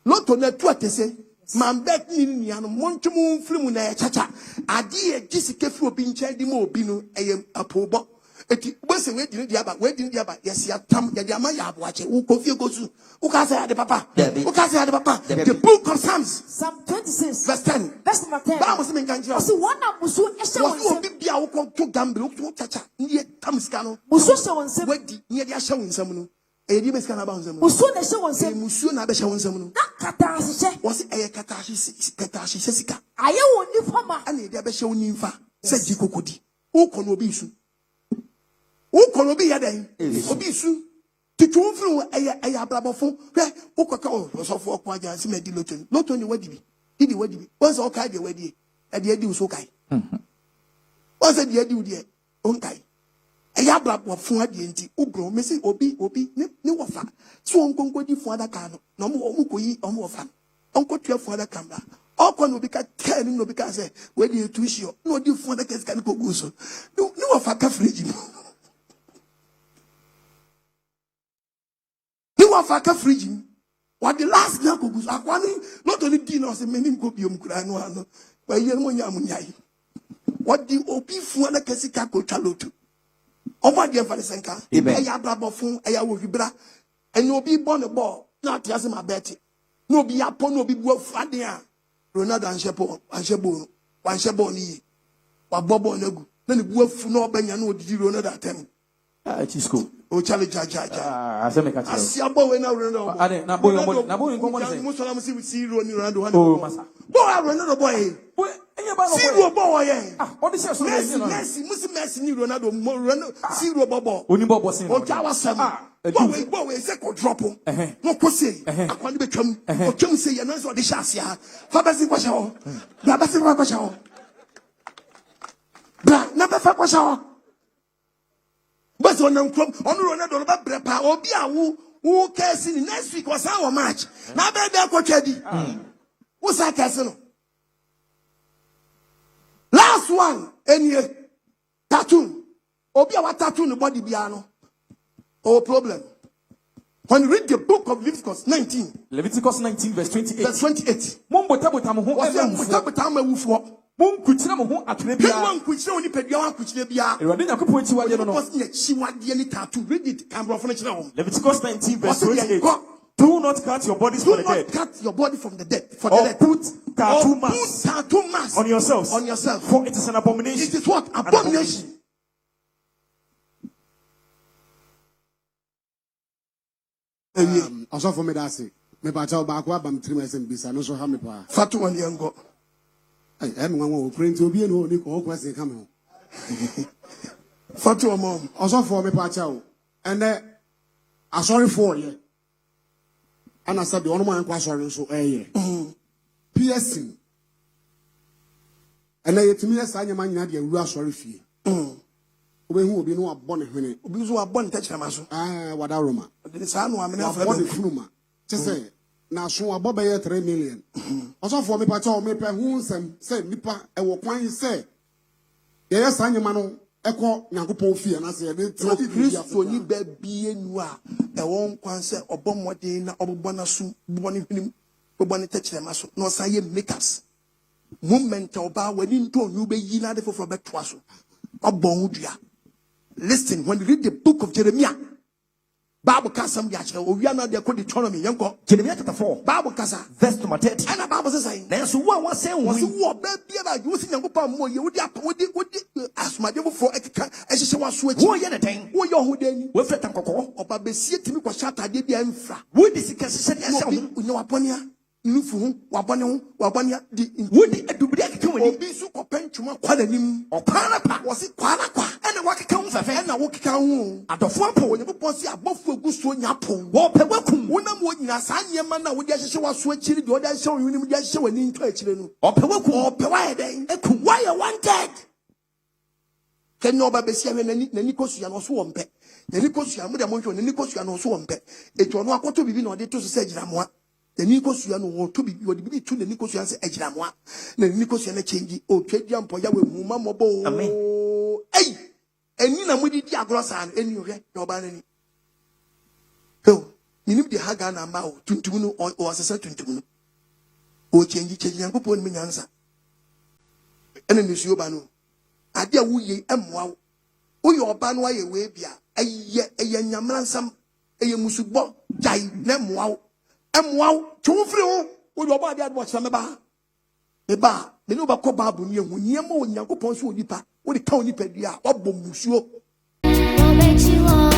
Lotto na tu atese. Man bet ni anu montumu mflimu na chacha adi e gisike fu obi nche di mo obi no apobo eti bose we di aba yes ya tam ya di ama ya aboache wo kofie gosu wo ka say ade papa the book of Psalm 26 verse 10 verse number 10 ba mo se men kanjira so one amusu ehye wo obi bia wo ko to gamble wo chacha nie tam skano. Musu se wonsem. Wadi near the show in some. A dear scan about them. Musu ne se wonsem. Musu na be show some. Kata se. Was a katashi sesika. Aye woni fama. And the be show nimfa. Said Jikokodi. O kono bisu. O kono bi yaden. Obisu. To through a blabofo. Where Okoh was for Okoh Agyemang see me di loton. Loton the wadi. Did the wadi. Was okay the wadi. At the end was okay. Was at the end of the okay. A yabla of fun at the end. Ubro, Missy Obi, no offer. So Uncle Godi for the cano. No more Mukui or more fan. Uncle 12 for the camera. All can no because telling no because where do you twist you? No, do for the case can go so. No offer cafrigi. No offer cafrigi. What the last Nako goes, not only dinners and many copium crano, but Yemonia. What the Opi Fuana Casika Chalotu? Oh, my dear Falisenka, a yablabofun, a yawibra, and no be born a ball, not Yasma Betty. No be upon no be worth Fadia. Ronaldo and Shepo, and Shebo, one Sheboni, or Bobo Nagu. Then the wolf no Benano did you run at them. It is cool. Oh, Charlie Jaja. I see a boy now, Ronaldo. I didn't know Muslim see Ronaldo. Oh, Massa. Boy, Ronaldo boy. Zero boy, what is your Messi, Messi, Ronaldo, zero bobo. Only Bobo, oh, Jawa Sam. Boy, second drop. No, Cossy, I can't become, or Kim say, and answer the Shasia. Fabasi Washaw, Babasi Wakashaw. Bra, never Fakashaw. But on Ronaldo, Brepa, or Bia, who cares in next week was our match. Now, better go Teddy. What's that castle? Last one, any tattoo. Obi awa tattoo no body biano. Oh problem. When you read the book of Leviticus 19. Leviticus 19 verse 28. Verse 28. Mumbo tabo tamo ho ewufo. Mum kuchira mo ho atwene bia. Mum kuchira oni pedua wan kuchira bia. Ewade yakopon chiwade no no. Because ne chiwade ni tattoo. Read it can bro for no. Leviticus 19 verse 28. Do not cut your bodies from the dead. Do not cut your body from the dead. For or the dead. Put tattoo marks on yourselves. On yourself. For it is an abomination. It is what? Abomination. Also for me that say. Me pa cha ba kwa bam trim SMBisa no so ha me pa. Fatu wani yango. Ai em nwanwo print obi no ni ko kwese ka me. Fatu mom. Also for me pa cha o. And sorry for you. And I said the only man was sorry so piercing. And I to me as I am man you are sorry fee. When who be no born when obi so born touch na so. What aroma. The san no amena for the fluma. Just say na so aboba 3 million. Also for me pacha o me pe hu nsem say nipa e wo kwan say. Yes anyama no eko nyankopon fie na say dey tro Kristo ni ba bie nu a e won kwan say obomode na obobọ na so bọ ni hnim bọ ni techrema so no say makers moment oba wani nto nu be yi na de foforo be toa so obọ hu dua. Listen, when you read the book of Jeremiah, Bible kasam ya chere owia na de ko Deuteronomy yenko Jeremiah chapter 4 Bible kasa verse number 30 and the Bible says na so wo say wo ba bia ba you see nyankopon mo ye wodi asumade foforo ekeka ehihye waso achi wo ye ne den wo ye ho den wo feta kokko oba besie timi kwa shatade bia mfra wo di sika hye de ase wo nya waponia nufu hu wabone di wo di adubiri akeka wani obi su kopentuma kwa nanim opana pa wo si kwa na kwa ena wakeka hu fefe na wo keka hu adofo apo wo nyebo si abofu aguso nya pon wo pe wakum wona mo nyina sa nyema na wo di ahye waso akiri di wo di ahye wo nim di ahye wani nto akire no o pe wakum o pe wa eden ekum why you wanted ken no ba besia we nani kosuya no so wo mpe nani kosuya mo de mo hwe nani kosuya no so wo mpe etu no akoto bibi na ode to so se gira moa the Nicosia no to be what be to the Nicosia Ejiramoa, the Nicosia change or trade jump or Yahweh Mumamo. Amen. Hey, and Nina Mudi Diaglosan, and you read no banning. Oh, you need the Hagana Mao, Tuntuno or as a certain tune. Or change young people in answer. And then you Banu. I dear we am wow. Oh, your banway away, a young Yamansam, a Musubo, Jai, nem wow. Wow, chufri o wo ba dia watch me ba me no ba ko ba bu ni ehu niam o nyankopon so onipa wo de ka onipa dia obọ musuo bet you are.